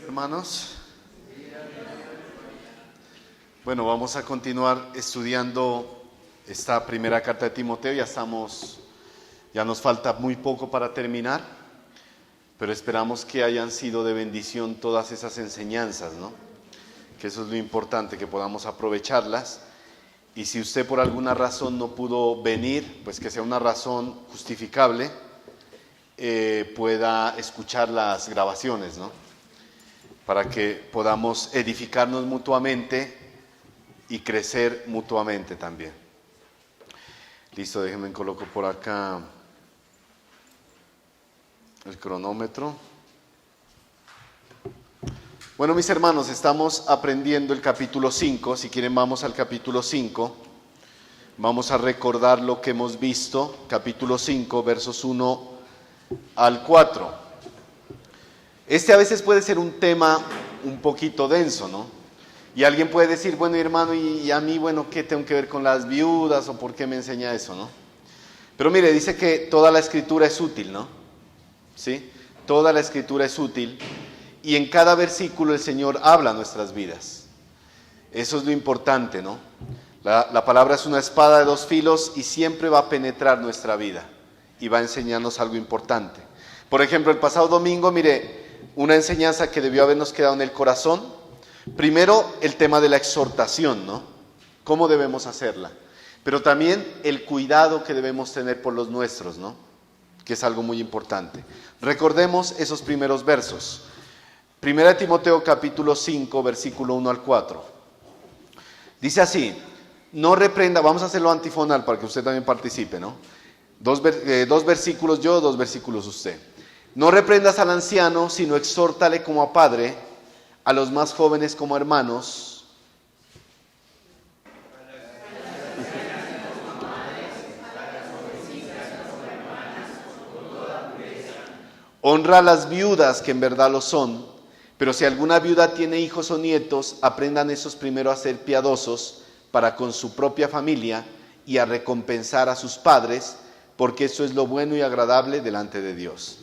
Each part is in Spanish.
Hermanos, bueno, vamos a continuar estudiando esta primera carta de Timoteo. Ya nos falta muy poco para terminar, pero esperamos que hayan sido de bendición todas esas enseñanzas, ¿no? Que eso es lo importante, que podamos aprovecharlas. Y si usted por alguna razón no pudo venir, pues que sea una razón justificable, pueda escuchar las grabaciones, ¿no? Para que podamos edificarnos mutuamente y crecer mutuamente también. Listo, déjenme coloco por acá el cronómetro. Bueno, mis hermanos, estamos aprendiendo el capítulo 5. Si quieren, vamos al capítulo 5. Vamos a recordar lo que hemos visto. Capítulo 5, versos 1 al 4. Este a veces puede ser un tema un poquito denso, ¿no? Y alguien puede decir, bueno, hermano, y a mí, bueno, ¿qué tengo que ver con las viudas o por qué me enseña eso, no? Pero mire, dice que toda la escritura es útil, ¿no? ¿Sí? Toda la escritura es útil y en cada versículo el Señor habla a nuestras vidas. Eso es lo importante, ¿no? La palabra es una espada de dos filos y siempre va a penetrar nuestra vida y va a enseñarnos algo importante. Por ejemplo, el pasado domingo, mire, una enseñanza que debió habernos quedado en el corazón. Primero, el tema de la exhortación, ¿no? ¿Cómo debemos hacerla? Pero también el cuidado que debemos tener por los nuestros, ¿no? Que es algo muy importante. Recordemos esos primeros versos. Primera de Timoteo capítulo 5, versículo 1 al 4. Dice así, no reprenda, vamos a hacerlo antifonal para que usted también participe, ¿no? Dos versículos yo, 2 versículos usted. No reprendas al anciano, sino exhórtale como a padre, a los más jóvenes como hermanos. Honra a las viudas, que en verdad lo son, pero si alguna viuda tiene hijos o nietos, aprendan esos primero a ser piadosos para con su propia familia y a recompensar a sus padres, porque eso es lo bueno y agradable delante de Dios.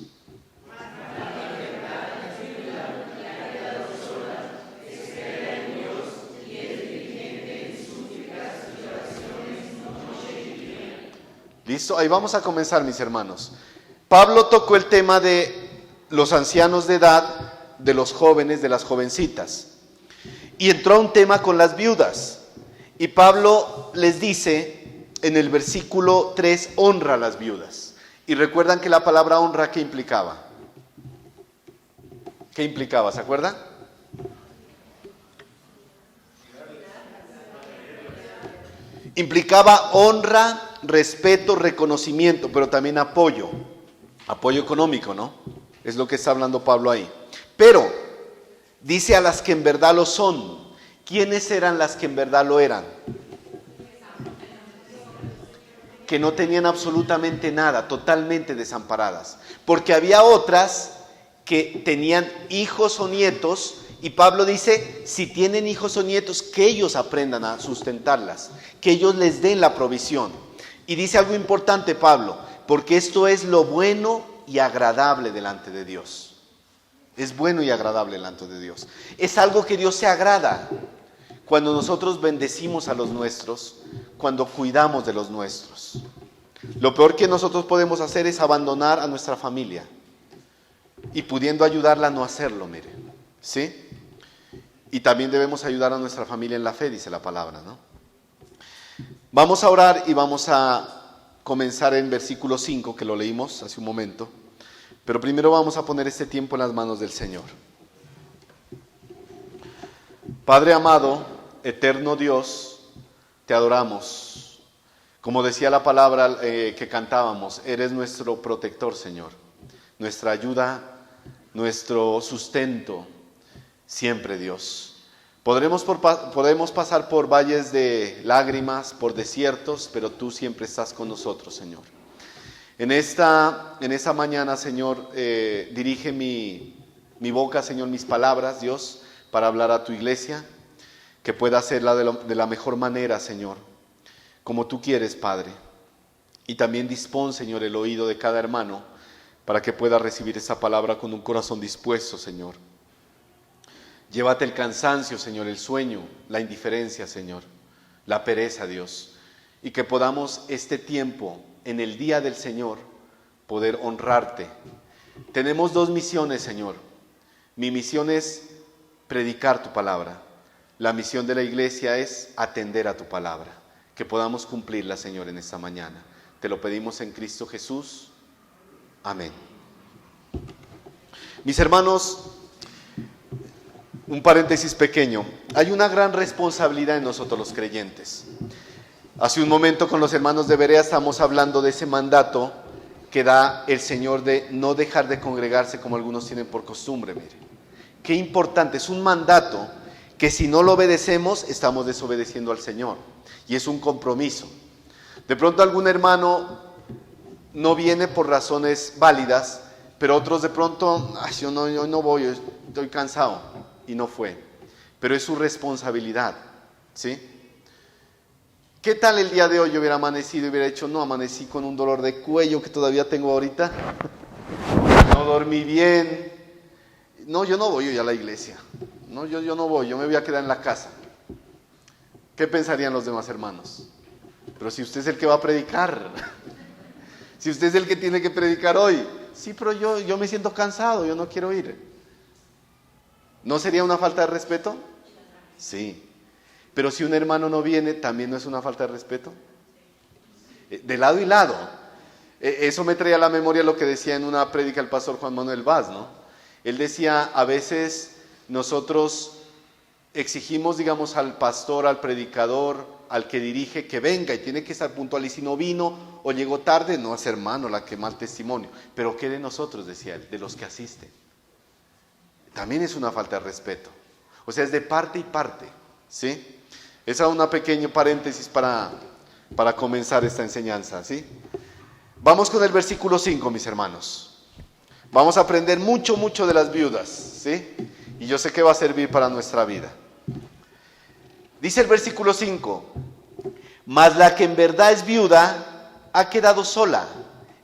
¿Listo? Ahí vamos a comenzar, mis hermanos. Pablo tocó el tema de los ancianos de edad, de los jóvenes, de las jovencitas. Y entró a un tema con las viudas. Y Pablo les dice en el versículo 3, honra a las viudas. Y recuerdan que la palabra honra, ¿qué implicaba? ¿Qué implicaba? ¿Se acuerdan? Implicaba honra, respeto, reconocimiento, pero también apoyo económico, ¿no? Es lo que está hablando Pablo ahí. Pero dice a las que en verdad lo son. ¿Quiénes eran las que en verdad lo eran? Que no tenían absolutamente nada, totalmente desamparadas. Porque había otras que tenían hijos o nietos, y Pablo dice, si tienen hijos o nietos, que ellos aprendan a sustentarlas, que ellos les den la provisión. Y dice algo importante Pablo, porque esto es lo bueno y agradable delante de Dios. Es bueno y agradable delante de Dios. Es algo que Dios se agrada cuando nosotros bendecimos a los nuestros, cuando cuidamos de los nuestros. Lo peor que nosotros podemos hacer es abandonar a nuestra familia y pudiendo ayudarla a no hacerlo, mire. ¿Sí? Y también debemos ayudar a nuestra familia en la fe, dice la palabra, ¿no? Vamos a orar y vamos a comenzar en versículo 5, que lo leímos hace un momento. Pero primero vamos a poner este tiempo en las manos del Señor. Padre amado, eterno Dios, te adoramos. Como decía la palabra que cantábamos, eres nuestro protector, Señor. Nuestra ayuda, nuestro sustento, siempre, Dios. Podemos pasar por valles de lágrimas, por desiertos, pero tú siempre estás con nosotros, Señor. En esta mañana, Señor, dirige mi boca, Señor, mis palabras, Dios, para hablar a tu iglesia, que pueda hacerla de la mejor manera, Señor, como tú quieres, Padre. Y también dispón, Señor, el oído de cada hermano, para que pueda recibir esa palabra con un corazón dispuesto, Señor. Llévate el cansancio, Señor, el sueño, la indiferencia, Señor, la pereza, Dios. Y que podamos este tiempo, en el día del Señor, poder honrarte. Tenemos dos misiones, Señor. Mi misión es predicar tu palabra. La misión de la iglesia es atender a tu palabra. Que podamos cumplirla, Señor, en esta mañana. Te lo pedimos en Cristo Jesús. Amén. Mis hermanos, un paréntesis pequeño. Hay una gran responsabilidad en nosotros los creyentes. Hace un momento con los hermanos de Berea estamos hablando de ese mandato que da el Señor de no dejar de congregarse como algunos tienen por costumbre. Mire, qué importante, es un mandato que si no lo obedecemos estamos desobedeciendo al Señor y es un compromiso. De pronto algún hermano no viene por razones válidas, pero otros de pronto, yo no voy, estoy cansado, y no fue. Pero es su responsabilidad, ¿sí? ¿Qué tal el día de hoy yo hubiera amanecido y hubiera dicho, no, amanecí con un dolor de cuello que todavía tengo ahorita, no dormí bien, no, yo no voy hoy a la iglesia, no, yo no voy, yo me voy a quedar en la casa? ¿Qué pensarían los demás hermanos? Pero si usted es el que va a predicar, si usted es el que tiene que predicar hoy, sí, pero yo me siento cansado, yo no quiero ir. ¿No sería una falta de respeto? Sí. Pero si un hermano no viene, ¿también no es una falta de respeto? De lado y lado. Eso me traía a la memoria lo que decía en una prédica el pastor Juan Manuel Vaz, ¿no? Él decía, a veces nosotros exigimos, digamos, al pastor, al predicador, al que dirige, que venga y tiene que estar puntual, y si no vino o llegó tarde, no es hermano, la que mal testimonio. Pero ¿qué de nosotros?, decía él, de los que asisten. También es una falta de respeto. O sea, es de parte y parte, ¿sí? Esa es una pequeña paréntesis para comenzar esta enseñanza, ¿sí? Vamos con el versículo 5, mis hermanos. Vamos a aprender mucho de las viudas, ¿sí? Y yo sé que va a servir para nuestra vida. Dice el versículo 5, mas la que en verdad es viuda ha quedado sola,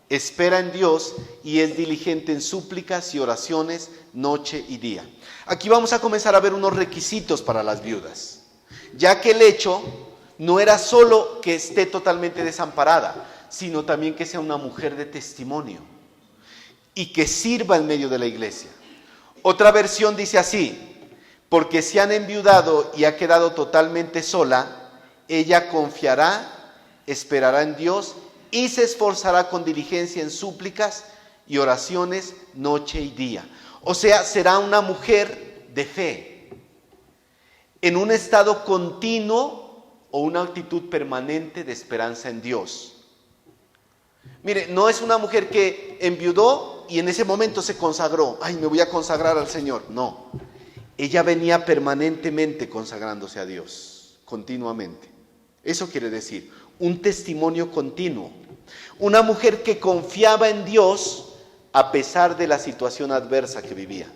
espera en Dios y es diligente en súplicas y oraciones noche y día. Aquí vamos a comenzar a ver unos requisitos para las viudas, ya que el hecho no era solo que esté totalmente desamparada, sino también que sea una mujer de testimonio y que sirva en medio de la iglesia. Otra versión dice así, porque si han enviudado y ha quedado totalmente sola, ella confiará, esperará en Dios y se esforzará con diligencia en súplicas y oraciones noche y día. O sea, será una mujer de fe, en un estado continuo o una actitud permanente de esperanza en Dios. Mire, no es una mujer que enviudó y en ese momento se consagró. Ay, me voy a consagrar al Señor. No, ella venía permanentemente consagrándose a Dios, continuamente. Eso quiere decir, un testimonio continuo. Una mujer que confiaba en Dios a pesar de la situación adversa que vivía.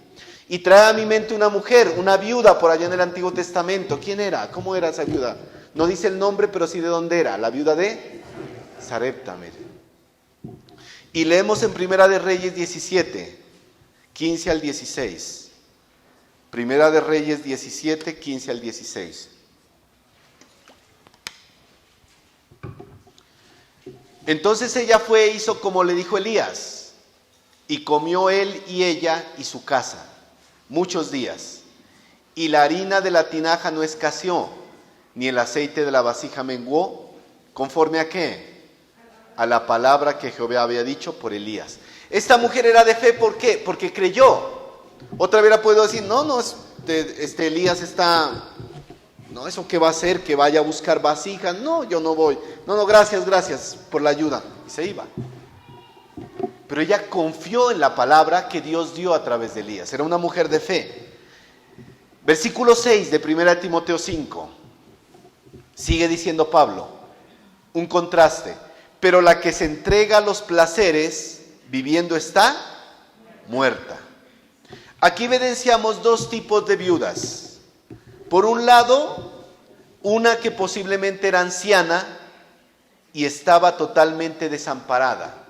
Y trae a mi mente una mujer, una viuda por allá en el Antiguo Testamento. ¿Quién era? ¿Cómo era esa viuda? No dice el nombre, pero sí de dónde era. La viuda de Sarepta, mire. Y leemos en Primera de Reyes 17, 15 al 16. Primera de Reyes 17, 15 al 16. Entonces ella fue e hizo como le dijo Elías, y comió él y ella y su casa muchos días. Y la harina de la tinaja no escaseó, ni el aceite de la vasija menguó, ¿conforme a qué? A la palabra que Jehová había dicho por Elías. Esta mujer era de fe, ¿por qué? Porque creyó. Otra vez puedo decir, no, Elías está, no, ¿eso qué va a hacer? Que vaya a buscar vasijas. No, yo no voy. No, gracias por la ayuda. Y se iba. Pero ella confió en la palabra que Dios dio a través de Elías. Era una mujer de fe. Versículo 6 de 1 Timoteo 5. Sigue diciendo Pablo, un contraste. Pero la que se entrega a los placeres, viviendo está muerta. Aquí evidenciamos dos tipos de viudas. Por un lado, una que posiblemente era anciana y estaba totalmente desamparada.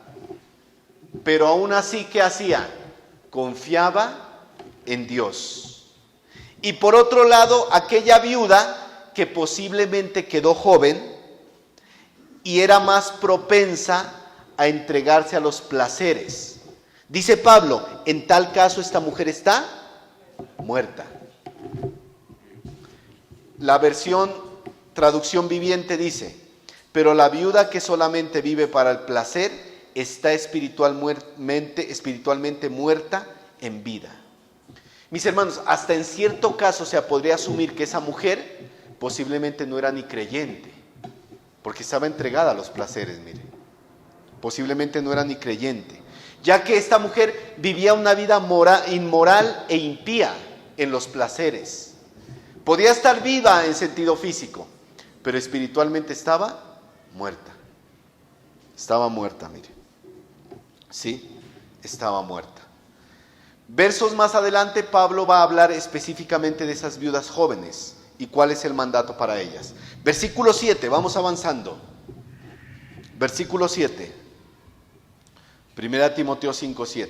Pero aún así, ¿qué hacía? Confiaba en Dios. Y por otro lado, aquella viuda que posiblemente quedó joven y era más propensa a entregarse a los placeres. Dice Pablo, en tal caso esta mujer está muerta. La versión traducción viviente dice, pero la viuda que solamente vive para el placer está espiritualmente muerta en vida. Mis hermanos, hasta en cierto caso se podría asumir que esa mujer posiblemente no era ni creyente, porque estaba entregada a los placeres, mire. Posiblemente no era ni creyente, ya que esta mujer vivía una vida inmoral e impía en los placeres. Podía estar viva en sentido físico, pero espiritualmente estaba muerta. Estaba muerta, mire. Sí, estaba muerta. Versos más adelante, Pablo va a hablar específicamente de esas viudas jóvenes y cuál es el mandato para ellas. Versículo 7, vamos avanzando. Versículo 7. 1 Timoteo 5:7.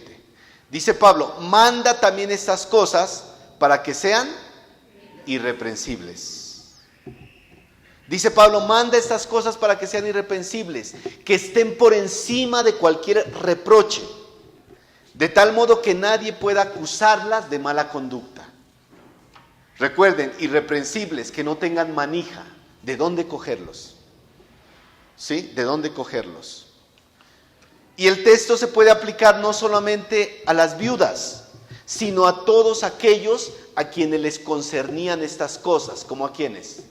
Dice Pablo, manda también estas cosas para que sean irreprensibles. Dice Pablo, manda estas cosas para que sean irreprensibles, que estén por encima de cualquier reproche, de tal modo que nadie pueda acusarlas de mala conducta. Recuerden, irreprensibles, que no tengan manija. ¿De dónde cogerlos? ¿Sí? ¿De dónde cogerlos? Y el texto se puede aplicar no solamente a las viudas, sino a todos aquellos a quienes les concernían estas cosas. ¿Cómo a quiénes?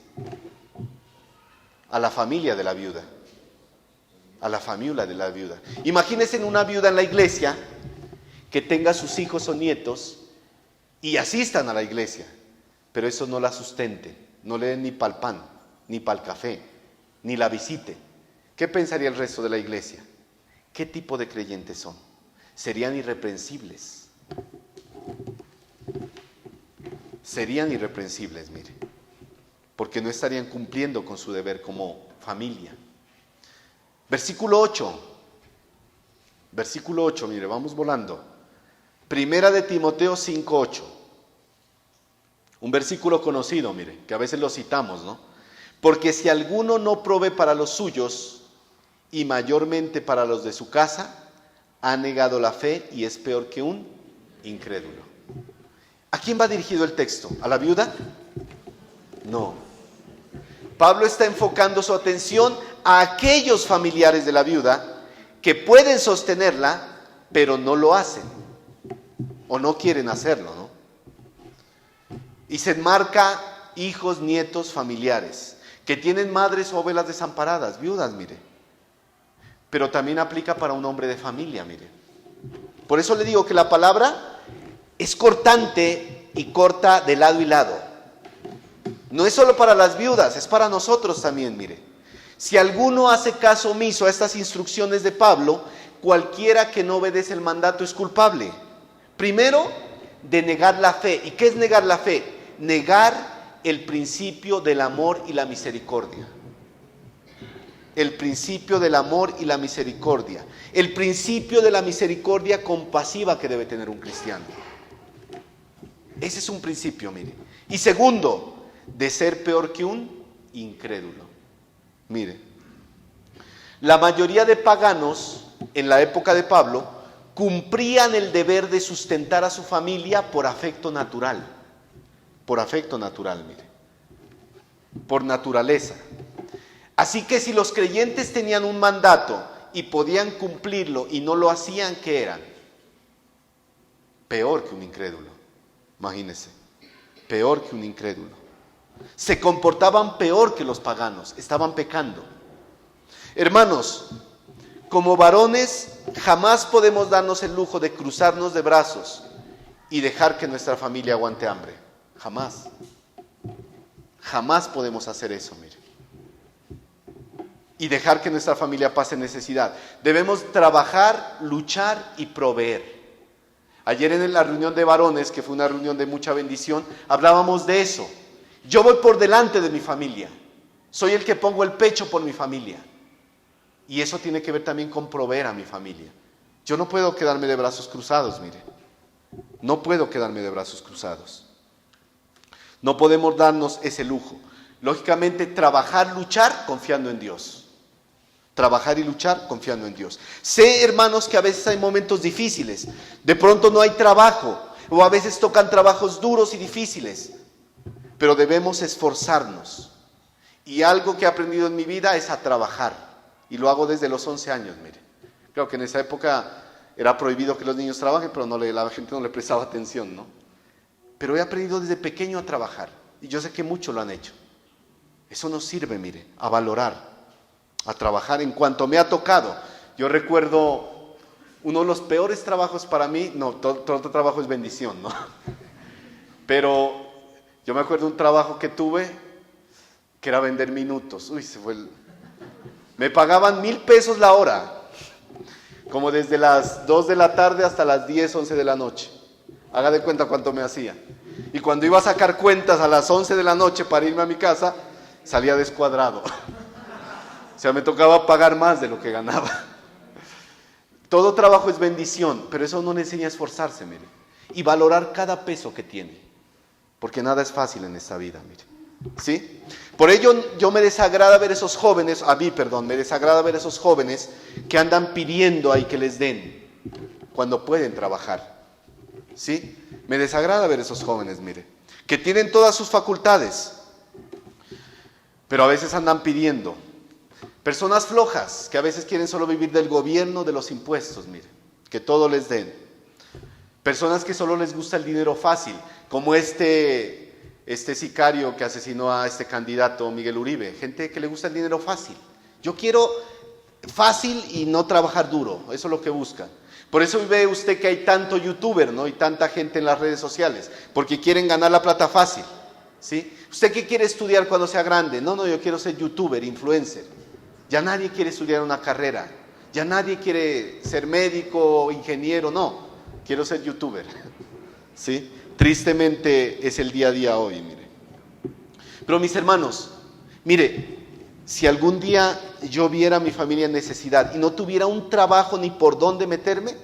A la familia de la viuda. A la familia de la viuda. Imagínense una viuda en la iglesia que tenga sus hijos o nietos y asistan a la iglesia, pero eso no la sustenten, no le den ni para el pan, ni para el café, ni la visite. ¿Qué pensaría el resto de la iglesia? ¿Qué tipo de creyentes son? Serían irreprensibles. Serían irreprensibles, mire, porque no estarían cumpliendo con su deber como familia. Versículo 8. Versículo 8, mire, vamos volando. 1 Timoteo 5:8. Un versículo conocido, mire, que a veces lo citamos, ¿no? Porque si alguno no provee para los suyos, y mayormente para los de su casa, ha negado la fe y es peor que un incrédulo. ¿A quién va dirigido el texto? ¿A la viuda? No. Pablo está enfocando su atención a aquellos familiares de la viuda que pueden sostenerla, pero no lo hacen, o no quieren hacerlo, ¿no? Y se enmarca hijos, nietos, familiares, que tienen madres o abuelas desamparadas, viudas, mire. Pero también aplica para un hombre de familia, mire. Por eso le digo que la palabra es cortante y corta de lado y lado. No es solo para las viudas, es para nosotros también, mire. Si alguno hace caso omiso a estas instrucciones de Pablo, cualquiera que no obedece el mandato es culpable. Primero, de negar la fe. ¿Y qué es negar la fe? Negar el principio del amor y la misericordia. El principio del amor y la misericordia. El principio de la misericordia compasiva que debe tener un cristiano. Ese es un principio, mire. Y segundo, de ser peor que un incrédulo. Mire, la mayoría de paganos en la época de Pablo cumplían el deber de sustentar a su familia por afecto natural. Por afecto natural, mire. Por naturaleza. Así que si los creyentes tenían un mandato y podían cumplirlo y no lo hacían, ¿qué eran? Peor que un incrédulo. Imagínense, peor que un incrédulo. Se comportaban peor que los paganos, estaban pecando. Hermanos, como varones jamás podemos darnos el lujo de cruzarnos de brazos y dejar que nuestra familia aguante hambre. Jamás. Jamás podemos hacer eso, mire. Y dejar que nuestra familia pase necesidad. Debemos trabajar, luchar y proveer. Ayer en la reunión de varones, que fue una reunión de mucha bendición, hablábamos de eso. Yo voy por delante de mi familia. Soy el que pongo el pecho por mi familia. Y eso tiene que ver también con proveer a mi familia. Yo no puedo quedarme de brazos cruzados, mire. No puedo quedarme de brazos cruzados. No podemos darnos ese lujo. Lógicamente, trabajar, luchar, confiando en Dios. Trabajar y luchar confiando en Dios. Sé, hermanos, que a veces hay momentos difíciles. De pronto no hay trabajo, o a veces tocan trabajos duros y difíciles. Pero debemos esforzarnos. Y algo que he aprendido en mi vida es a trabajar. Y lo hago desde los 11 años, mire. Creo que en esa época era prohibido que los niños trabajen, pero la gente no le prestaba atención, ¿no? Pero he aprendido desde pequeño a trabajar. Y yo sé que muchos lo han hecho. Eso nos sirve, mire, a valorar, a trabajar en cuanto me ha tocado. Yo recuerdo uno de los peores trabajos para mí, no, todo trabajo es bendición, ¿no? Pero yo me acuerdo de un trabajo que tuve, que era vender minutos. Me pagaban 1,000 pesos la hora, como desde las 2 de la tarde hasta las 10, 11 de la noche. Haga de cuenta cuánto me hacía. Y cuando iba a sacar cuentas a las 11 de la noche para irme a mi casa, salía descuadrado. O sea, me tocaba pagar más de lo que ganaba. Todo trabajo es bendición, pero eso no le enseña a esforzarse, mire. Y valorar cada peso que tiene. Porque nada es fácil en esta vida, mire. ¿Sí? Por ello yo me desagrada ver esos jóvenes, me desagrada ver esos jóvenes que andan pidiendo ahí que les den cuando pueden trabajar. ¿Sí? Me desagrada ver esos jóvenes, mire, que tienen todas sus facultades, pero a veces andan pidiendo. Personas flojas, que a veces quieren solo vivir del gobierno, de los impuestos, mire, que todo les den. Personas que solo les gusta el dinero fácil, como este sicario que asesinó a este candidato Miguel Uribe. Gente que le gusta el dinero fácil. Yo quiero fácil y no trabajar duro, eso es lo que buscan. Por eso ve usted que hay tanto youtuber, ¿no? Y tanta gente en las redes sociales, porque quieren ganar la plata fácil, ¿sí? ¿Usted qué quiere estudiar cuando sea grande? No, yo quiero ser youtuber, influencer. Ya nadie quiere estudiar una carrera, ya nadie quiere ser médico, ingeniero, no, quiero ser youtuber, ¿sí? Tristemente es el día a día hoy, mire. Pero mis hermanos, mire, si algún día yo viera a mi familia en necesidad y no tuviera un trabajo ni por dónde meterme,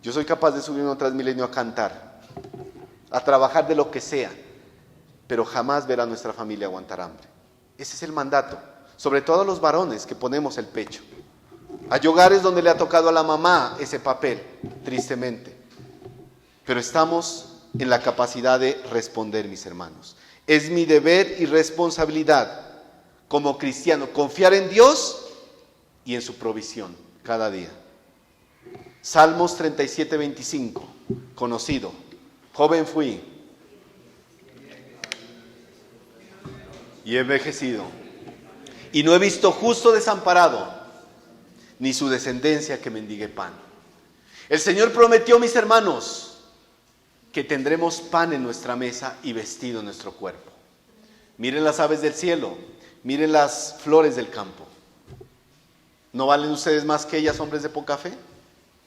yo soy capaz de subirme a Transmilenio a cantar, a trabajar de lo que sea, pero jamás ver a nuestra familia aguantar hambre. Ese es el mandato, sobre todo a los varones que ponemos el pecho. Hay hogares donde le ha tocado a la mamá ese papel, tristemente, pero estamos en la capacidad de responder, mis hermanos. Es mi deber y responsabilidad como cristiano confiar en Dios y en su provisión cada día. Salmos 37, 25, conocido. Joven fui y he envejecido, y no he visto justo desamparado, ni su descendencia que mendigue pan. El Señor prometió, mis hermanos, que tendremos pan en nuestra mesa y vestido en nuestro cuerpo. Miren las aves del cielo, miren las flores del campo. ¿No valen ustedes más que ellas, hombres de poca fe?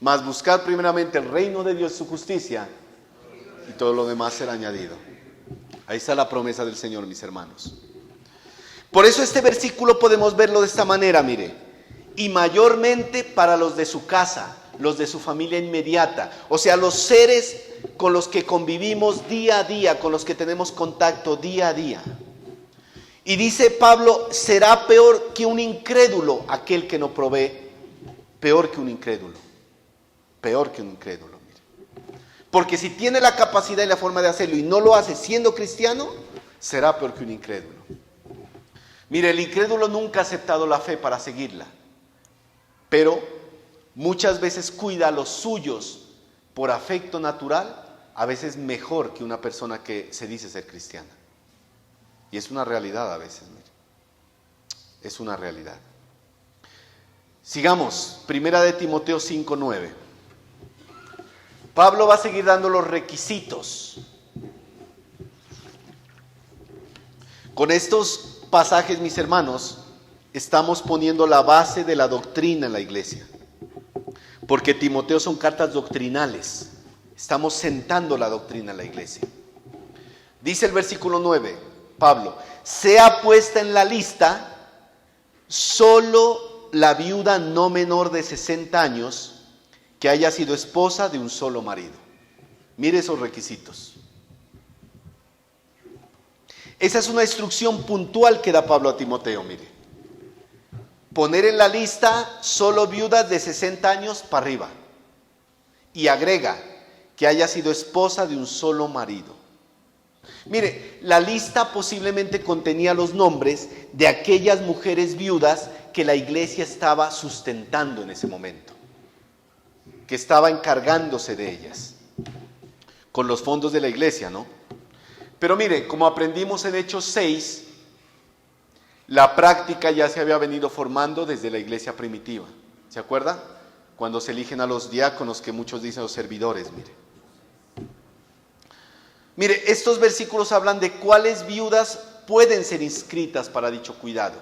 Mas buscad primeramente el reino de Dios y su justicia, y todo lo demás será añadido. Ahí está la promesa del Señor, mis hermanos. Por eso este versículo podemos verlo de esta manera, mire. Y mayormente para los de su casa, los de su familia inmediata, o sea, los seres con los que convivimos día a día, con los que tenemos contacto día a día. Y dice Pablo, será peor que un incrédulo aquel que no provee, peor que un incrédulo, mire. Porque si tiene la capacidad y la forma de hacerlo y no lo hace siendo cristiano, será peor que un incrédulo. Mire, el incrédulo nunca ha aceptado la fe para seguirla, pero muchas veces cuida a los suyos por afecto natural, a veces mejor que una persona que se dice ser cristiana. Y es una realidad a veces, mire. Es una realidad. Sigamos, primera de Timoteo 5:9. Pablo va a seguir dando los requisitos. Con estos pasajes, mis hermanos, estamos poniendo la base de la doctrina en la iglesia. Porque Timoteo son cartas doctrinales. Estamos sentando la doctrina en la iglesia. Dice el versículo 9, Pablo, sea puesta en la lista solo la viuda no menor de 60 años que haya sido esposa de un solo marido. Mire esos requisitos. Esa es una instrucción puntual que da Pablo a Timoteo, mire. Poner en la lista solo viudas de 60 años para arriba. Y agrega que haya sido esposa de un solo marido. Mire, la lista posiblemente contenía los nombres de aquellas mujeres viudas que la iglesia estaba sustentando en ese momento, que estaba encargándose de ellas, con los fondos de la iglesia, ¿no? Pero mire, como aprendimos en Hechos 6, la práctica ya se había venido formando desde la iglesia primitiva. ¿Se acuerda? Cuando se eligen a los diáconos, que muchos dicen los servidores, mire. Mire, estos versículos hablan de cuáles viudas pueden ser inscritas para dicho cuidado.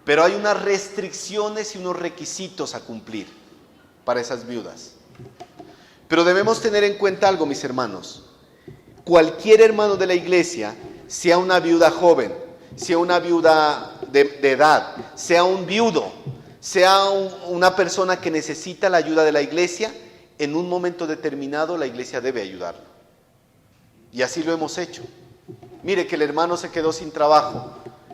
Pero hay unas restricciones y unos requisitos a cumplir para esas viudas. Pero debemos tener en cuenta algo, mis hermanos. Cualquier hermano de la iglesia, sea una viuda joven, sea una viuda de edad, sea un viudo, sea una persona que necesita la ayuda de la iglesia, en un momento determinado la iglesia debe ayudarlo. Y así lo hemos hecho. Mire que el hermano se quedó sin trabajo.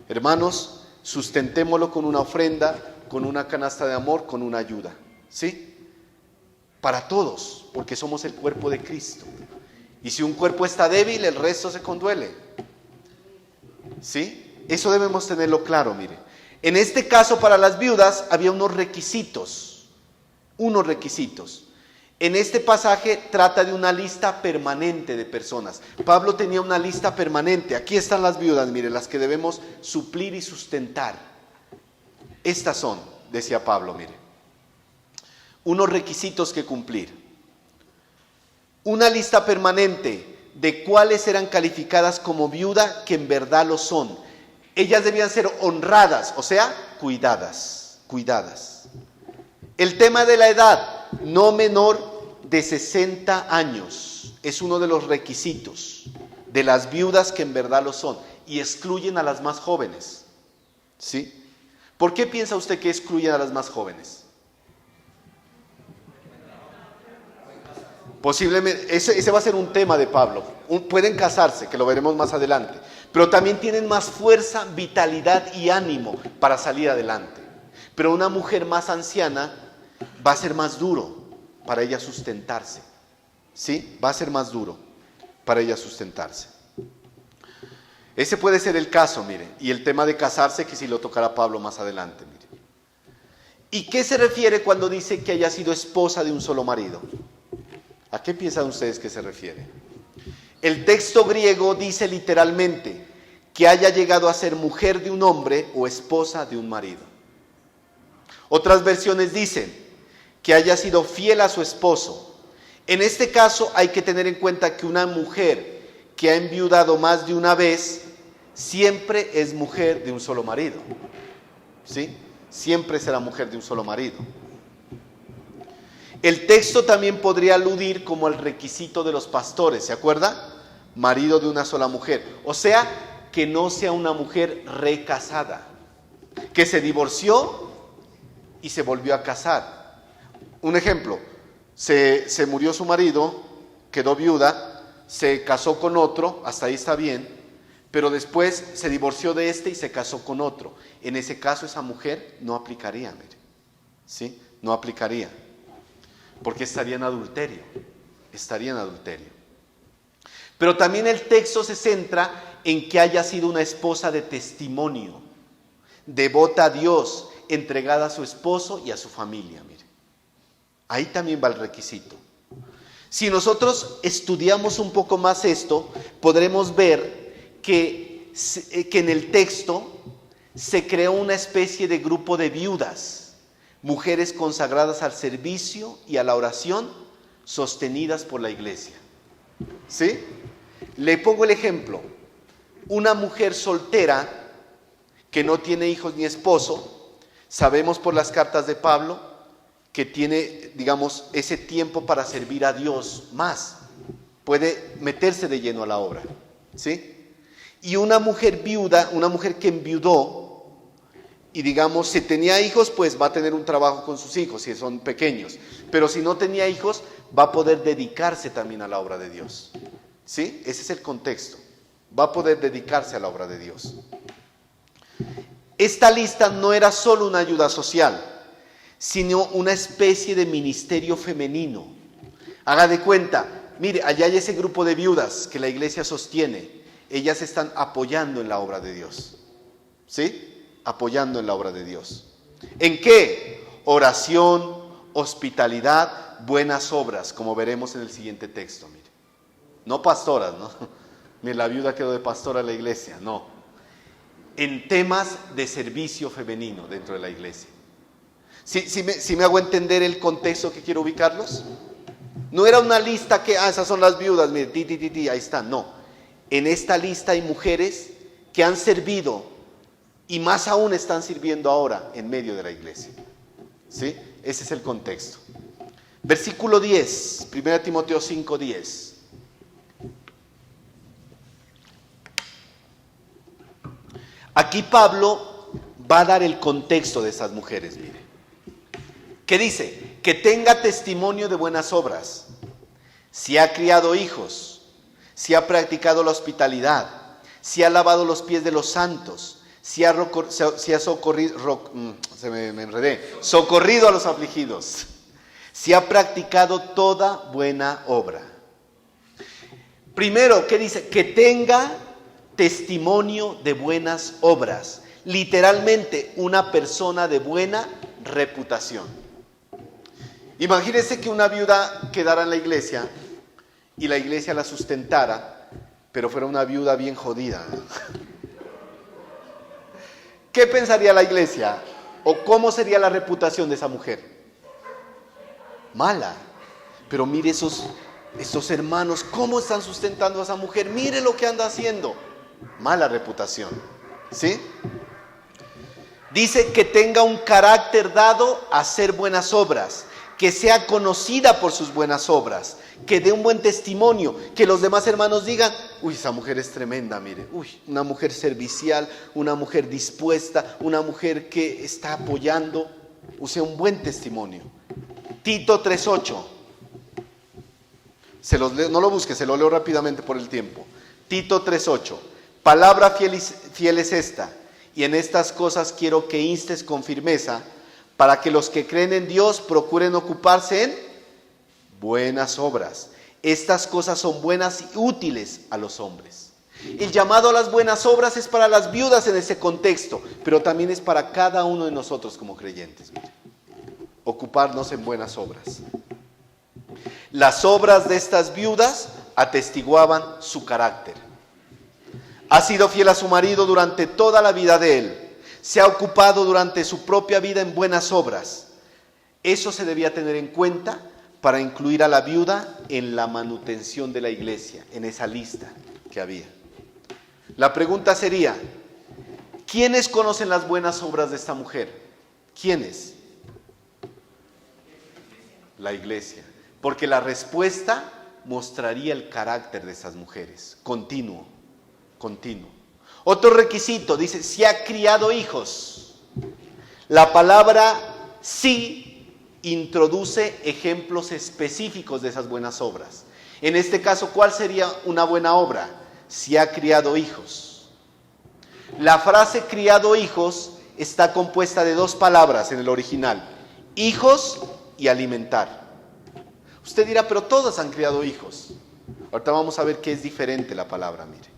Hermanos, sustentémoslo con una ofrenda, con una canasta de amor, con una ayuda. ¿Sí? Para todos, porque somos el cuerpo de Cristo. Y si un cuerpo está débil, el resto se conduele. ¿Sí? Eso debemos tenerlo claro, mire. En este caso, para las viudas, había unos requisitos. En este pasaje trata de una lista permanente de personas. Pablo tenía una lista permanente. Aquí están las viudas, mire, las que debemos suplir y sustentar. Estas son, decía Pablo, mire, unos requisitos que cumplir. Una lista permanente de cuáles eran calificadas como viuda, que en verdad lo son. Ellas debían ser honradas, o sea, cuidadas. El tema de la edad, no menor de 60 años, es uno de los requisitos de las viudas que en verdad lo son, y excluyen a las más jóvenes. ¿Sí? ¿Por qué piensa usted que excluyen a las más jóvenes? Posiblemente, ese va a ser un tema de Pablo. Pueden casarse, que lo veremos más adelante, pero también tienen más fuerza, vitalidad y ánimo para salir adelante. Pero una mujer más anciana va a ser más duro para ella sustentarse. ¿Sí? Va a ser más duro para ella sustentarse. Ese puede ser el caso, mire, y el tema de casarse, que sí lo tocará Pablo más adelante, mire. ¿Y qué se refiere cuando dice que haya sido esposa de un solo marido? ¿A qué piensan ustedes que se refiere? El texto griego dice literalmente que haya llegado a ser mujer de un hombre o esposa de un marido. Otras versiones dicen que haya sido fiel a su esposo. En este caso hay que tener en cuenta que una mujer que ha enviudado más de una vez siempre es mujer de un solo marido. ¿Sí? Siempre será mujer de un solo marido. El texto también podría aludir como al requisito de los pastores, ¿se acuerda? Marido de una sola mujer. O sea, que no sea una mujer recasada, que se divorció y se volvió a casar. Un ejemplo, se murió su marido, quedó viuda, se casó con otro, hasta ahí está bien, pero después se divorció de este y se casó con otro. En ese caso esa mujer no aplicaría, mire, ¿sí? No aplicaría, porque estaría en adulterio. Pero también el texto se centra en que haya sido una esposa de testimonio, devota a Dios, entregada a su esposo y a su familia, mire. Ahí también va el requisito. Si nosotros estudiamos un poco más esto, podremos ver que en el texto se creó una especie de grupo de viudas, mujeres consagradas al servicio y a la oración, sostenidas por la iglesia. ¿Sí? Le pongo el ejemplo. Una mujer soltera que no tiene hijos ni esposo, sabemos por las cartas de Pablo que tiene, digamos, ese tiempo para servir a Dios más. Puede meterse de lleno a la obra. ¿Sí? Y una mujer viuda, una mujer que enviudó, y digamos, si tenía hijos, pues va a tener un trabajo con sus hijos, si son pequeños. Pero si no tenía hijos, va a poder dedicarse también a la obra de Dios. ¿Sí? Ese es el contexto. va a poder dedicarse a la obra de Dios. Esta lista no era solo una ayuda social, sino una especie de ministerio femenino. Haga de cuenta, mire, allá hay ese grupo de viudas que la iglesia sostiene. Ellas están apoyando en la obra de Dios. ¿Sí? Apoyando en la obra de Dios. ¿En qué? Oración, hospitalidad, buenas obras, como veremos en el siguiente texto. Mire. No pastoras, ¿no? Mire, la viuda quedó de pastora en la iglesia, no. En temas de servicio femenino dentro de la iglesia. ¿Sí me hago entender el contexto que quiero ubicarlos? No era una lista que, esas son las viudas, mire, ahí están, no. En esta lista hay mujeres que han servido y más aún están sirviendo ahora en medio de la iglesia. ¿Sí? Ese es el contexto. Versículo 10, 1 Timoteo 5:10. Aquí Pablo va a dar el contexto de esas mujeres, mire. ¿Qué dice? Que tenga testimonio de buenas obras, si ha criado hijos, si ha practicado la hospitalidad, si ha lavado los pies de los santos, si ha socorrido a los afligidos, si ha practicado toda buena obra. Primero, ¿qué dice? Que tenga testimonio de buenas obras. Literalmente, una persona de buena reputación. Imagínense que una viuda quedara en la iglesia y la iglesia la sustentara, pero fuera una viuda bien jodida. ¿Qué pensaría la iglesia? ¿O cómo sería la reputación de esa mujer? Mala. Pero mire estos hermanos, ¿cómo están sustentando a esa mujer? Mire lo que anda haciendo. Mala reputación. ¿Sí? Dice que tenga un carácter dado a hacer buenas obras, que sea conocida por sus buenas obras, que dé un buen testimonio, que los demás hermanos digan, uy, esa mujer es tremenda, mire, uy, una mujer servicial, una mujer dispuesta, una mujer que está apoyando, o sea, un buen testimonio. Tito 3:8, no lo busque, se lo leo rápidamente por el tiempo. Tito 3:8, palabra fiel es esta, y en estas cosas quiero que instes con firmeza, para que los que creen en Dios procuren ocuparse en buenas obras. Estas cosas son buenas y útiles a los hombres. El llamado a las buenas obras es para las viudas en ese contexto, pero también es para cada uno de nosotros como creyentes. Ocuparnos en buenas obras. Las obras de estas viudas atestiguaban su carácter. Ha sido fiel a su marido durante toda la vida de él. Se ha ocupado durante su propia vida en buenas obras. Eso se debía tener en cuenta para incluir a la viuda en la manutención de la iglesia, en esa lista que había. La pregunta sería, ¿quiénes conocen las buenas obras de esta mujer? ¿Quiénes? La iglesia. Porque la respuesta mostraría el carácter de esas mujeres, continuo. Otro requisito, dice, si ha criado hijos. La palabra sí introduce ejemplos específicos de esas buenas obras. En este caso, ¿cuál sería una buena obra? Si ha criado hijos. La frase criado hijos está compuesta de dos palabras en el original, hijos y alimentar. Usted dirá, pero todos han criado hijos. Ahorita vamos a ver qué es diferente la palabra, mire.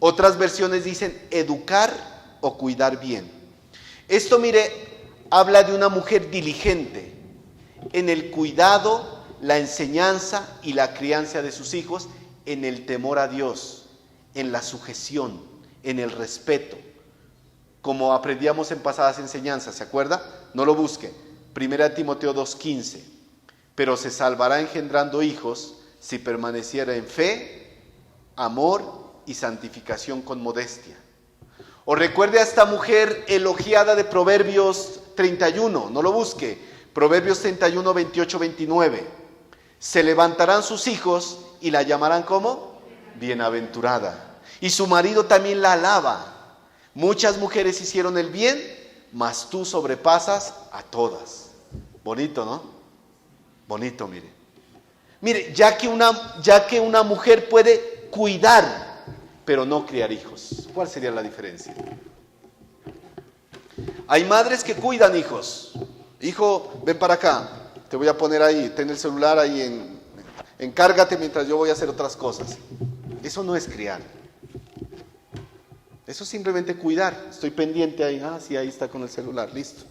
Otras versiones dicen educar o cuidar bien. Esto, mire, habla de una mujer diligente en el cuidado, la enseñanza y la crianza de sus hijos, en el temor a Dios, en la sujeción, en el respeto. Como aprendíamos en pasadas enseñanzas, ¿se acuerda? No lo busque. 1 Timoteo 2:15. Pero se salvará engendrando hijos si permaneciera en fe, amor y santificación con modestia. O recuerde a esta mujer elogiada de Proverbios 31, no lo busque, Proverbios 31, 28, 29. Se levantarán sus hijos y la llamarán ¿cómo? Bienaventurada. Y su marido también la alaba. Muchas mujeres hicieron el bien, mas tú sobrepasas a todas. Bonito, ¿no? Bonito, mire. Mire, ya que una mujer puede cuidar, pero no criar hijos. ¿Cuál sería la diferencia? Hay madres que cuidan hijos. Hijo, ven para acá, te voy a poner ahí, ten el celular ahí, encárgate mientras yo voy a hacer otras cosas. Eso no es criar. Eso es simplemente cuidar. Estoy pendiente ahí, sí, ahí está con el celular, listo.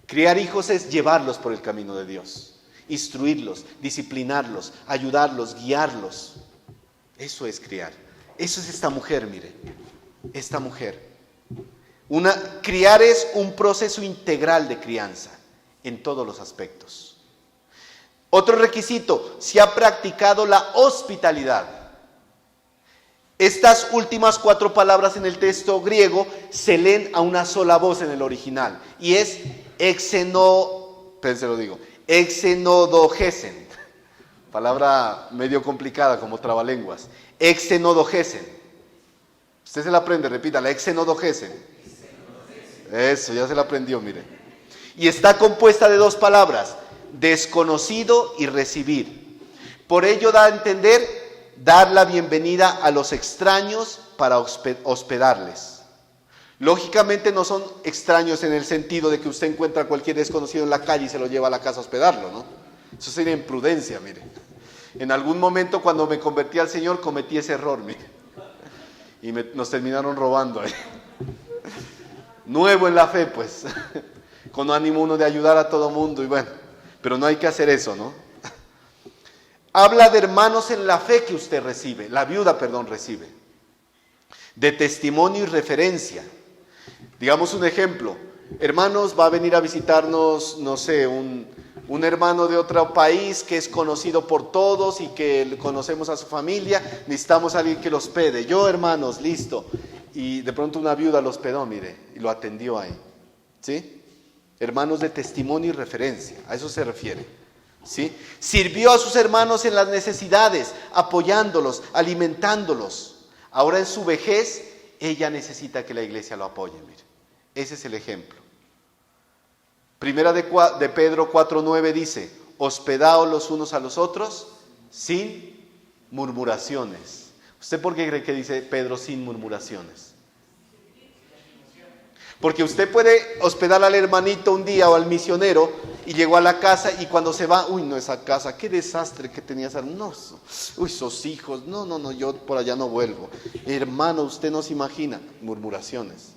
Criar hijos es llevarlos por el camino de Dios, instruirlos, disciplinarlos, ayudarlos, guiarlos. Eso es criar. Eso es esta mujer, mire, esta mujer. Criar es un proceso integral de crianza en todos los aspectos. Otro requisito, se ha practicado la hospitalidad. Estas últimas 4 palabras en el texto griego se leen a una sola voz en el original y es exenodogesen. Palabra medio complicada como trabalenguas. Exenodogesen. Usted se la aprende, repítala, exenodogesen. Eso, ya se la aprendió, mire. Y está compuesta de 2 palabras, desconocido y recibir. Por ello da a entender dar la bienvenida a los extraños para hospedarles. Lógicamente no son extraños en el sentido de que usted encuentra a cualquier desconocido en la calle y se lo lleva a la casa a hospedarlo, ¿no? Eso sería imprudencia, mire. En algún momento cuando me convertí al Señor cometí ese error, mire. Y nos terminaron robando ahí. Nuevo en la fe, pues, con ánimo uno de ayudar a todo mundo y bueno, pero no hay que hacer eso, ¿no? Habla de hermanos en la fe que usted recibe, la viuda, recibe, de testimonio y referencia. Digamos un ejemplo, hermanos, va a venir a visitarnos, no sé, un hermano de otro país que es conocido por todos y que conocemos a su familia, necesitamos a alguien que lo hospede. Yo, hermanos, listo. Y de pronto una viuda lo hospedó, mire, y lo atendió ahí, ¿sí? Hermanos de testimonio y referencia, a eso se refiere, ¿sí? Sirvió a sus hermanos en las necesidades, apoyándolos, alimentándolos. Ahora en su vejez, ella necesita que la iglesia lo apoye, mire. Ese es el ejemplo. Primera de Pedro 4:9 dice, hospedaos los unos a los otros sin murmuraciones. ¿Usted por qué cree que dice Pedro sin murmuraciones? Porque usted puede hospedar al hermanito un día o al misionero y llegó a la casa y cuando se va, no, esa casa, qué desastre que tenías, no, esos hijos, no, yo por allá no vuelvo. Hermano, usted no se imagina, murmuraciones.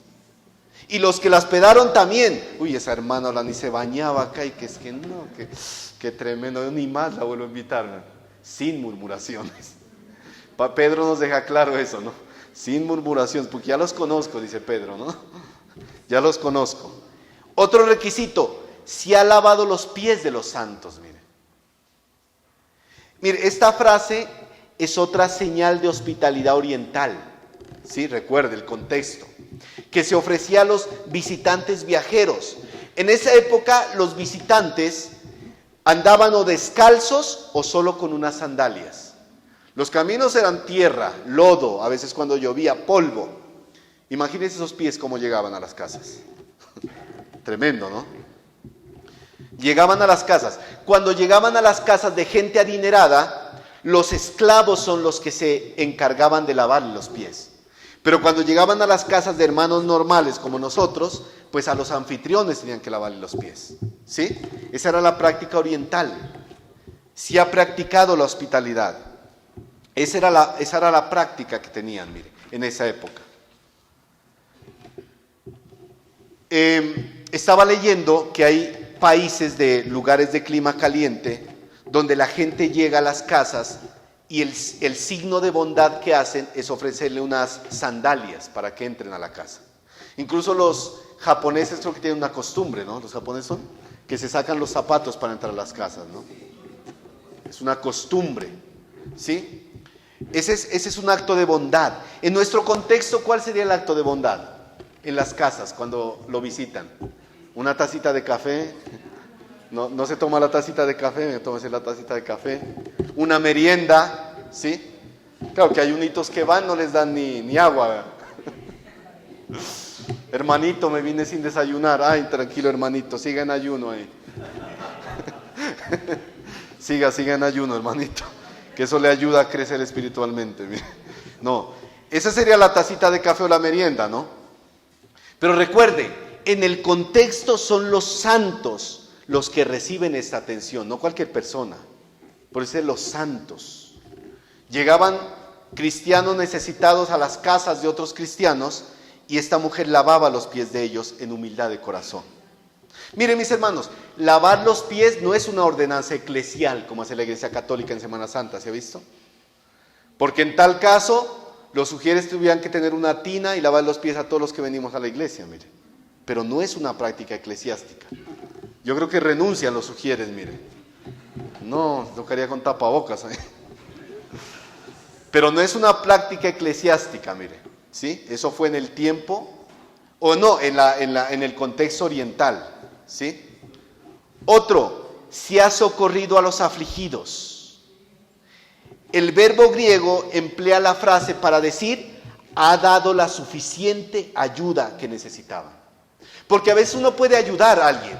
Y los que la hospedaron también, esa hermana ahora ni se bañaba acá y que tremendo, yo ni más la vuelvo a invitar, sin murmuraciones. Pedro nos deja claro eso, ¿no? Sin murmuraciones, porque ya los conozco, dice Pedro, ¿no? Ya los conozco. Otro requisito, se ha lavado los pies de los santos, mire. Mire, esta frase es otra señal de hospitalidad oriental, ¿sí? Recuerde el contexto, que se ofrecía a los visitantes viajeros. En esa época los visitantes andaban o descalzos o solo con unas sandalias. Los caminos eran tierra, lodo, a veces cuando llovía, polvo. Imagínense esos pies cómo llegaban a las casas. Tremendo, ¿no? Llegaban a las casas. Cuando llegaban a las casas de gente adinerada, los esclavos son los que se encargaban de lavarle los pies. Pero cuando llegaban a las casas de hermanos normales como nosotros, pues a los anfitriones tenían que lavarle los pies, ¿sí? Esa era la práctica oriental. Se ha practicado la hospitalidad. Esa era la práctica que tenían, mire, en esa época. Estaba leyendo que hay países de lugares de clima caliente donde la gente llega a las casas y el signo de bondad que hacen es ofrecerle unas sandalias para que entren a la casa. Incluso los japoneses creo que tienen una costumbre, ¿no? Los japoneses son que se sacan los zapatos para entrar a las casas, ¿no? Es una costumbre, ¿sí? Ese es un acto de bondad. En nuestro contexto, ¿cuál sería el acto de bondad? En las casas, cuando lo visitan. Una tacita de café. No se toma la tacita de café, tómese la tacita de café. Una merienda, ¿sí? Claro que hay unitos que van, no les dan ni agua. Hermanito, me vine sin desayunar. Ay, tranquilo, hermanito, siga en ayuno ahí. Siga en ayuno, hermanito. Que eso le ayuda a crecer espiritualmente. No, Esa sería la tacita de café o la merienda, ¿no? Pero recuerde, en el contexto son los santos los que reciben esta atención, no cualquier persona. Por eso es los santos. Llegaban cristianos necesitados a las casas de otros cristianos y esta mujer lavaba los pies de ellos en humildad de corazón. Miren, mis hermanos, lavar los pies no es una ordenanza eclesial como hace la Iglesia Católica en Semana Santa, ¿se ha visto? Porque en tal caso, los sugieres tuvieran que tener una tina y lavar los pies a todos los que venimos a la iglesia, mire. Pero no es una práctica eclesiástica. Yo creo que renuncian los sugieres, mire. No, tocaría con tapabocas. Pero no es una práctica eclesiástica, mire. ¿Sí? Eso fue en el tiempo, o no, en el contexto oriental. ¿Sí? Otro, si ha socorrido a los afligidos. El verbo griego emplea la frase para decir, ha dado la suficiente ayuda que necesitaba. Porque a veces uno puede ayudar a alguien,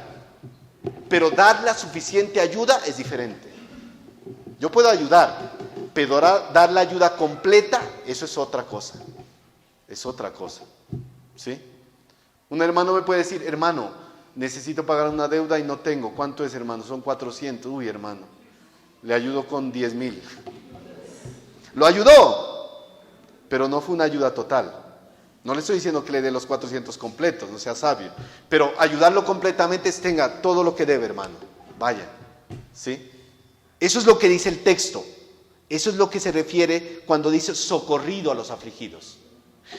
pero dar la suficiente ayuda es diferente. Yo puedo ayudar, pero dar la ayuda completa, eso es otra cosa. Es otra cosa. ¿Sí? Un hermano me puede decir, hermano, necesito pagar una deuda y no tengo. ¿Cuánto es, hermano? Son 400. Uy, hermano, le ayudo con 10,000. Lo ayudó, pero no fue una ayuda total. No le estoy diciendo que le dé los 400 completos, no sea sabio. Pero ayudarlo completamente es tenga todo lo que debe, hermano. Vaya. ¿Sí? Eso es lo que dice el texto. Eso es lo que se refiere cuando dice socorrido a los afligidos.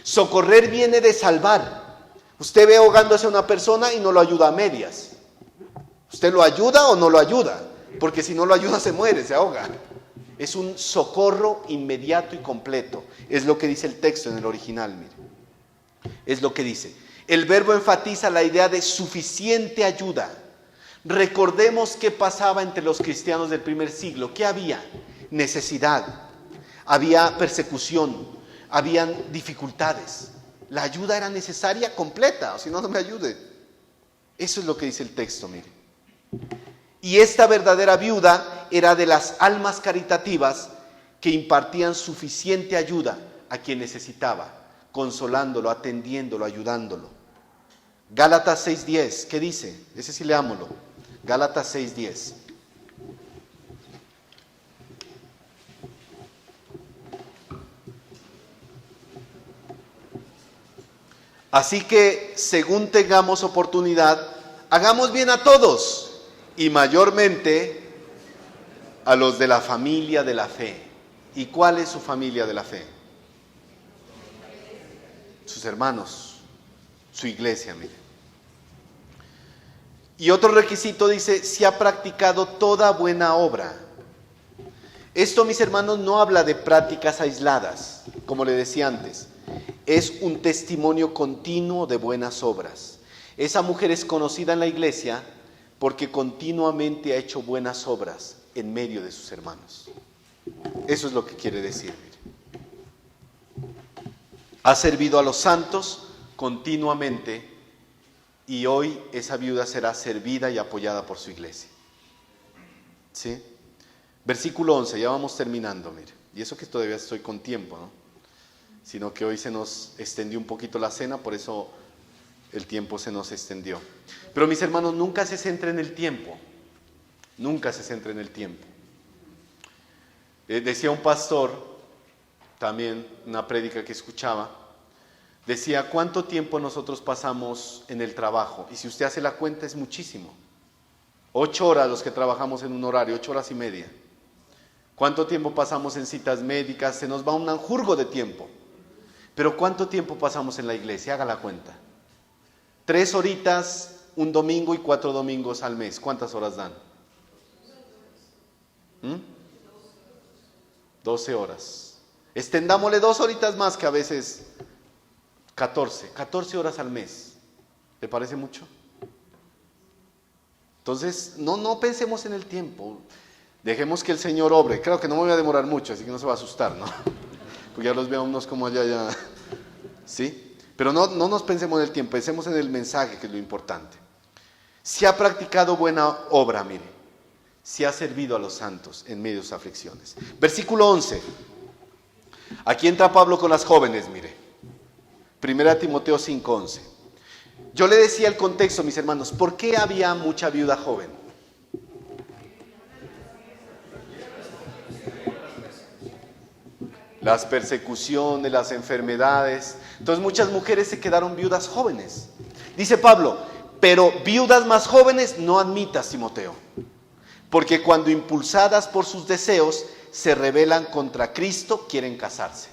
Socorrer viene de salvar. Usted ve ahogándose a una persona y no lo ayuda a medias. ¿Usted lo ayuda o no lo ayuda? Porque si no lo ayuda se muere, se ahoga. Es un socorro inmediato y completo. Es lo que dice el texto en el original, mire. Es lo que dice. El verbo enfatiza la idea de suficiente ayuda. Recordemos qué pasaba entre los cristianos del primer siglo. ¿Qué había? Necesidad. Había persecución. Habían dificultades. La ayuda era necesaria completa, o si no, no me ayude. Eso es lo que dice el texto, mire. Y esta verdadera viuda era de las almas caritativas que impartían suficiente ayuda a quien necesitaba, consolándolo, atendiéndolo, ayudándolo. Gálatas 6:10, ¿qué dice? Ese sí leámoslo. Gálatas 6:10. Así que, según tengamos oportunidad, hagamos bien a todos, y mayormente a los de la familia de la fe. ¿Y cuál es su familia de la fe? Sus hermanos, su iglesia, mire. Y otro requisito dice, si ha practicado toda buena obra. Esto, mis hermanos, no habla de prácticas aisladas, como le decía antes. Es un testimonio continuo de buenas obras. Esa mujer es conocida en la iglesia porque continuamente ha hecho buenas obras en medio de sus hermanos. Eso es lo que quiere decir. Ha servido a los santos continuamente y hoy esa viuda será servida y apoyada por su iglesia. ¿Sí? Versículo 11, ya vamos terminando, mire. Y eso que todavía estoy con tiempo, ¿no? Sino que hoy se nos extendió un poquito la cena, por eso el tiempo se nos extendió. Pero mis hermanos, nunca se centre en el tiempo. Nunca se centre en el tiempo. Decía un pastor, también una prédica que escuchaba, decía, ¿cuánto tiempo nosotros pasamos en el trabajo? Y si usted hace la cuenta es muchísimo. 8 horas los que trabajamos en un horario, 8 horas y media. ¿Cuánto tiempo pasamos en citas médicas? Se nos va un anjurgo de tiempo. Pero ¿cuánto tiempo pasamos en la iglesia? Haga la cuenta. 3 horitas un domingo y 4 domingos al mes. ¿Cuántas horas dan? 12 horas. Extendámosle 2 horitas más, que a veces 14 horas al mes. ¿Le parece mucho? Entonces, no pensemos en el tiempo. Dejemos que el Señor obre. Creo que no me voy a demorar mucho, así que no se va a asustar, ¿no? Porque ya los veo unos como allá, ya. ¿Sí? Pero no nos pensemos en el tiempo, pensemos en el mensaje, que es lo importante. Si ha practicado buena obra, mire, si ha servido a los santos en medio de sus aflicciones. Versículo 11. Aquí entra Pablo con las jóvenes, mire. 1 Timoteo 5:11. Yo le decía el contexto, mis hermanos, ¿por qué había mucha viuda joven? Las persecuciones, las enfermedades. Entonces muchas mujeres se quedaron viudas jóvenes. Dice Pablo, pero viudas más jóvenes no admitas, Timoteo, porque cuando impulsadas por sus deseos se rebelan contra Cristo, quieren casarse.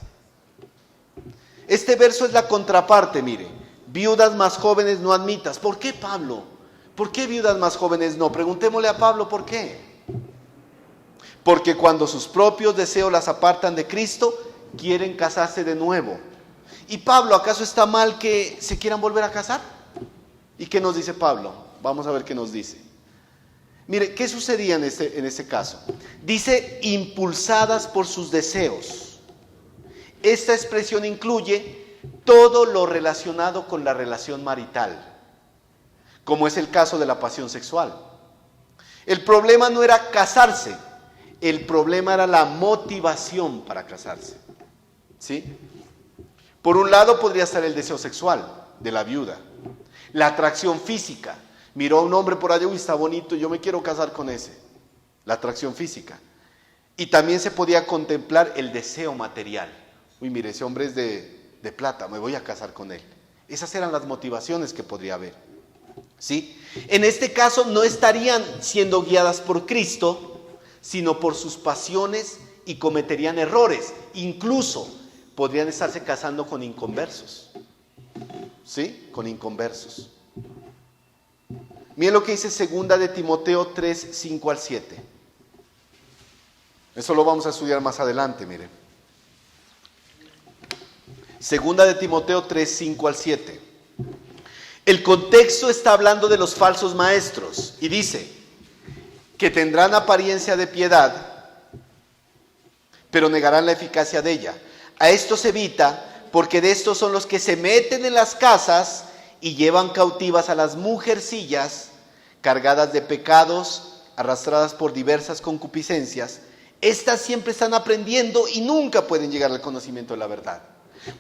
Este verso es la contraparte, mire. Viudas más jóvenes no admitas. ¿Por qué, Pablo? ¿Por qué viudas más jóvenes no? Preguntémosle a Pablo por qué. Porque cuando sus propios deseos las apartan de Cristo, quieren casarse de nuevo. ¿Y Pablo, acaso está mal que se quieran volver a casar? ¿Y qué nos dice Pablo? Vamos a ver qué nos dice. Mire, ¿qué sucedía en ese caso? Dice, impulsadas por sus deseos. Esta expresión incluye todo lo relacionado con la relación marital, como es el caso de la pasión sexual. El problema no era casarse, el problema era la motivación para casarse. ¿Sí? Por un lado podría estar el deseo sexual de la viuda, la atracción física. Miró a un hombre por allá, uy, está bonito, yo me quiero casar con ese. La atracción física. Y también se podía contemplar el deseo material. Uy, mire, ese hombre es de plata, me voy a casar con él. Esas eran las motivaciones que podría haber. ¿Sí? En este caso no estarían siendo guiadas por Cristo, sino por sus pasiones y cometerían errores. Incluso podrían estarse casando con inconversos. ¿Sí? Con inconversos. Miren lo que dice 2 de Timoteo 3, 5 al 7. Eso lo vamos a estudiar más adelante, mire. 2 de Timoteo 3, 5 al 7. El contexto está hablando de los falsos maestros y dice que tendrán apariencia de piedad, pero negarán la eficacia de ella. A esto se evita, porque de estos son los que se meten en las casas y llevan cautivas a las mujercillas, cargadas de pecados, arrastradas por diversas concupiscencias. Estas siempre están aprendiendo y nunca pueden llegar al conocimiento de la verdad.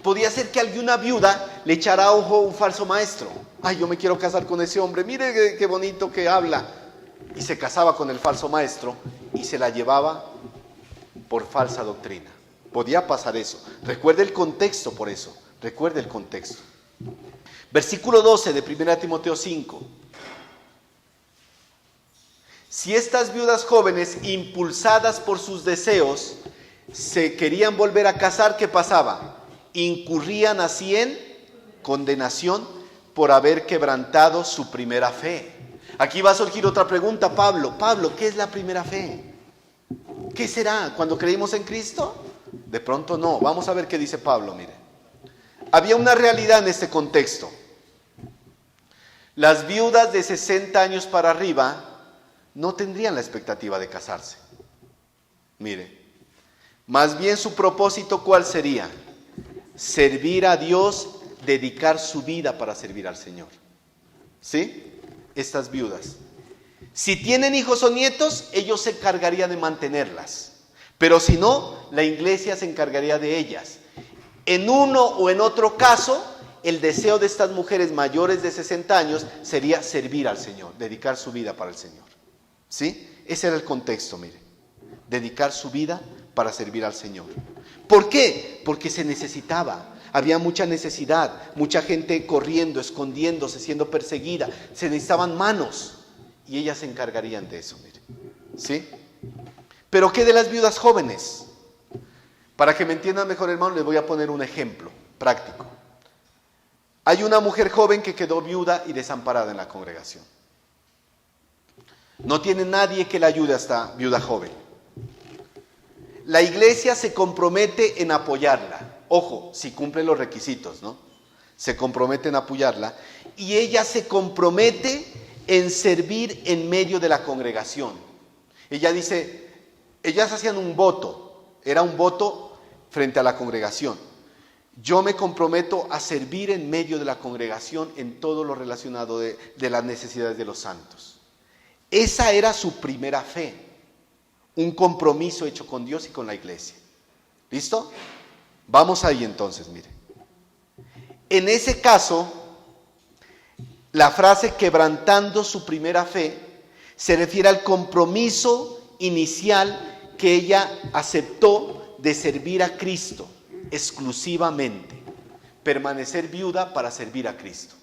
Podía ser que alguna viuda le echara ojo a un falso maestro. Ay, yo me quiero casar con ese hombre, mire qué bonito que habla. Y se casaba con el falso maestro y se la llevaba por falsa doctrina. Podía pasar eso. Recuerde el contexto por eso. Recuerde el contexto. Versículo 12 de 1 Timoteo 5. Si estas viudas jóvenes, impulsadas por sus deseos, se querían volver a casar, ¿qué pasaba? Incurrían así en condenación por haber quebrantado su primera fe. Aquí va a surgir otra pregunta, Pablo, ¿qué es la primera fe? ¿Qué será? ¿Cuando creímos en Cristo? De pronto no. Vamos a ver qué dice Pablo, mire. Había una realidad en este contexto. Las viudas de 60 años para arriba no tendrían la expectativa de casarse. Mire, más bien su propósito, ¿cuál sería? Servir a Dios, dedicar su vida para servir al Señor. ¿Sí? Estas viudas. Si tienen hijos o nietos, ellos se encargarían de mantenerlas. Pero si no, la iglesia se encargaría de ellas. En uno o en otro caso, el deseo de estas mujeres mayores de 60 años sería servir al Señor, dedicar su vida para el Señor. ¿Sí? Ese era el contexto, mire. Dedicar su vida para servir al Señor. ¿Por qué? Porque se necesitaba. Había mucha necesidad, mucha gente corriendo, escondiéndose, siendo perseguida. Se necesitaban manos y ellas se encargarían de eso, mire. ¿Sí? Pero ¿qué de las viudas jóvenes? Para que me entiendan mejor, hermano, les voy a poner un ejemplo práctico. Hay una mujer joven que quedó viuda y desamparada en la congregación. No tiene nadie que la ayude a esta viuda joven. La iglesia se compromete en apoyarla. Ojo, si cumple los requisitos, ¿no? Se compromete en apoyarla. Y ella se compromete en servir en medio de la congregación. Ella dice, ellas hacían un voto. Era un voto frente a la congregación. Yo me comprometo a servir en medio de la congregación en todo lo relacionado de las necesidades de los santos. Esa era su primera fe. Un compromiso hecho con Dios y con la iglesia. ¿Listo? Vamos ahí entonces, mire. En ese caso, la frase quebrantando su primera fe se refiere al compromiso inicial que ella aceptó de servir a Cristo exclusivamente, permanecer viuda para servir a Cristo.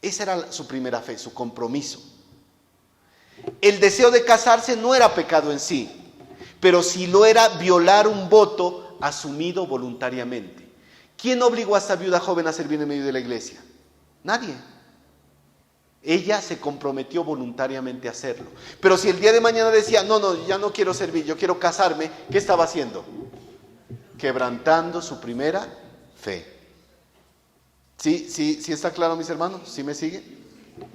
Esa era su primera fe, su compromiso. El deseo de casarse no era pecado en sí, pero sí lo era violar un voto asumido voluntariamente. ¿Quién obligó a esta viuda joven a servir en medio de la iglesia? Nadie. Ella se comprometió voluntariamente a hacerlo. Pero si el día de mañana decía, no, ya no quiero servir, yo quiero casarme, ¿qué estaba haciendo? Quebrantando su primera fe. ¿Sí está claro, mis hermanos? ¿Sí me siguen?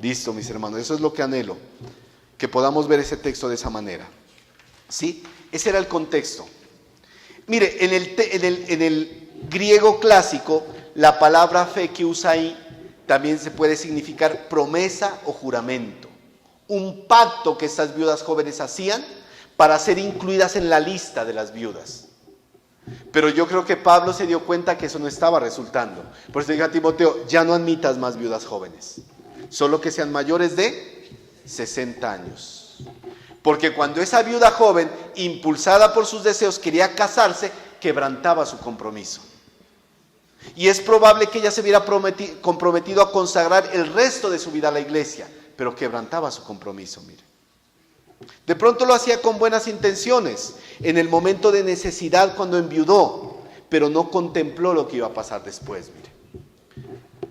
Listo, mis hermanos, eso es lo que anhelo, que podamos ver ese texto de esa manera. ¿Sí? Ese era el contexto. Mire, en el griego clásico, la palabra fe que usa ahí también se puede significar promesa o juramento. Un pacto que estas viudas jóvenes hacían para ser incluidas en la lista de las viudas. Pero yo creo que Pablo se dio cuenta que eso no estaba resultando. Por eso dijo a Timoteo, ya no admitas más viudas jóvenes, solo que sean mayores de 60 años. Porque cuando esa viuda joven, impulsada por sus deseos, quería casarse, quebrantaba su compromiso. Y es probable que ella se hubiera comprometido a consagrar el resto de su vida a la iglesia, pero quebrantaba su compromiso, mire. De pronto lo hacía con buenas intenciones, en el momento de necesidad cuando enviudó, pero no contempló lo que iba a pasar después, mire.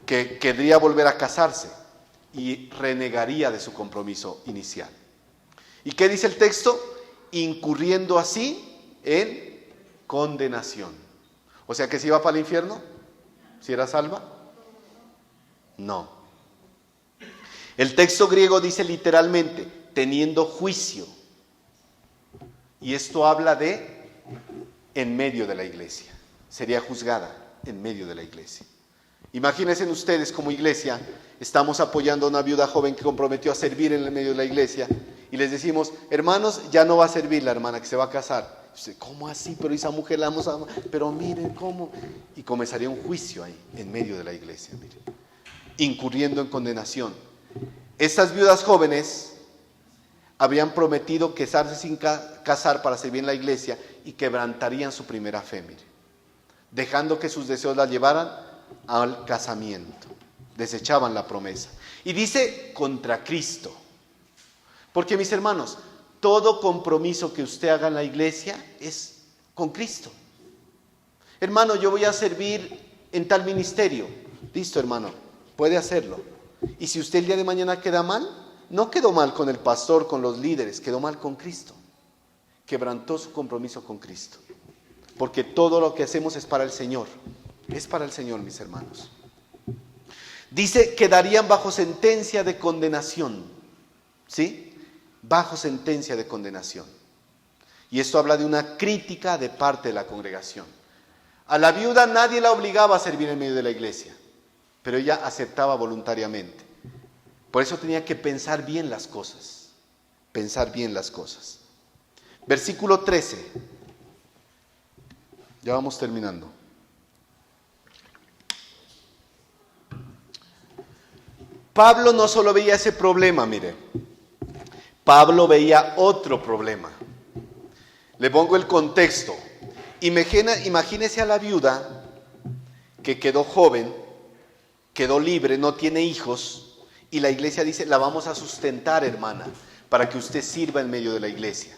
Que querría volver a casarse y renegaría de su compromiso inicial. ¿Y qué dice el texto? Incurriendo así en condenación. O sea que si iba para el infierno, si era salva, no. El texto griego dice literalmente, teniendo juicio. Y esto habla de en medio de la iglesia. Sería juzgada en medio de la iglesia. Imagínense ustedes como iglesia, estamos apoyando a una viuda joven que comprometió a servir en el medio de la iglesia y les decimos, hermanos, ya no va a servir la hermana que se va a casar. ¿Cómo así? Pero esa mujer la vamos a amar. Pero miren cómo. Y comenzaría un juicio ahí, en medio de la iglesia, miren, incurriendo en condenación. Estas viudas jóvenes habrían prometido casarse sin casar para servir en la iglesia y quebrantarían su primera fe, mire, dejando que sus deseos la llevaran al casamiento. Desechaban la promesa. Y dice contra Cristo. Porque, mis hermanos, todo compromiso que usted haga en la iglesia es con Cristo. Hermano, yo voy a servir en tal ministerio. Listo, hermano, puede hacerlo. Y si usted el día de mañana queda mal, no quedó mal con el pastor, con los líderes, quedó mal con Cristo. Quebrantó su compromiso con Cristo. Porque todo lo que hacemos es para el Señor. Es para el Señor, mis hermanos. Dice, quedarían bajo sentencia de condenación. ¿Sí? Bajo sentencia de condenación. Y esto habla de una crítica de parte de la congregación. A la viuda nadie la obligaba a servir en medio de la iglesia, pero ella aceptaba voluntariamente. Por eso tenía que pensar bien las cosas. Pensar bien las cosas. Versículo 13. Ya vamos terminando. Pablo no solo veía ese problema, mire. Pablo veía otro problema. Le pongo el contexto. Imagínese a la viuda que quedó joven, quedó libre, no tiene hijos, y la iglesia dice, la vamos a sustentar, hermana, para que usted sirva en medio de la iglesia.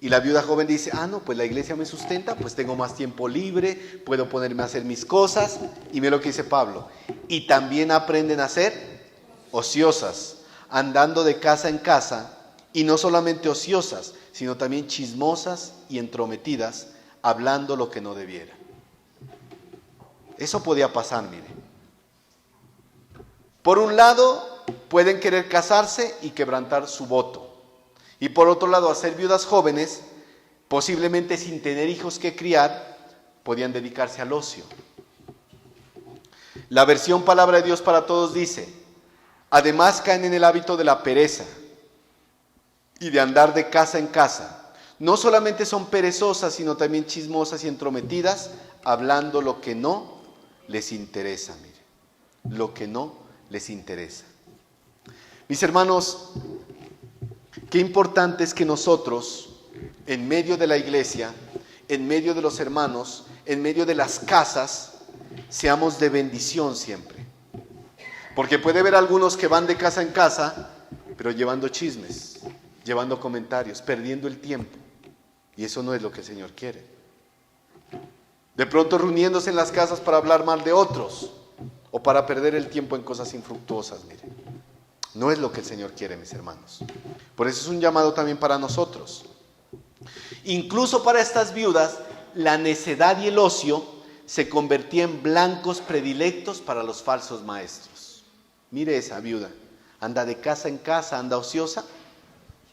Y la viuda joven dice, no, pues la iglesia me sustenta, pues tengo más tiempo libre, puedo ponerme a hacer mis cosas. Y mira lo que dice Pablo. Y también aprenden a ser ociosas, andando de casa en casa, y no solamente ociosas, sino también chismosas y entrometidas, hablando lo que no debiera. Eso podía pasar, mire. Por un lado, pueden querer casarse y quebrantar su voto. Y por otro lado, a ser viudas jóvenes, posiblemente sin tener hijos que criar, podían dedicarse al ocio. La versión Palabra de Dios para Todos dice, además caen en el hábito de la pereza y de andar de casa en casa, No solamente son perezosas, sino también chismosas y entrometidas, hablando lo que no les interesa, mire, lo que no les interesa. Mis hermanos, qué importante es que nosotros, en medio de la iglesia, en medio de los hermanos, en medio de las casas, seamos de bendición siempre. Porque puede haber algunos que van de casa en casa, pero llevando chismes, llevando comentarios, perdiendo el tiempo. Y eso no es lo que el Señor quiere. De pronto reuniéndose en las casas para hablar mal de otros, o para perder el tiempo en cosas infructuosas, mire. No es lo que el Señor quiere, mis hermanos. Por eso es un llamado también para nosotros. Incluso para estas viudas, la necedad y el ocio se convertía en blancos predilectos para los falsos maestros. Mire esa viuda, anda de casa en casa, anda ociosa,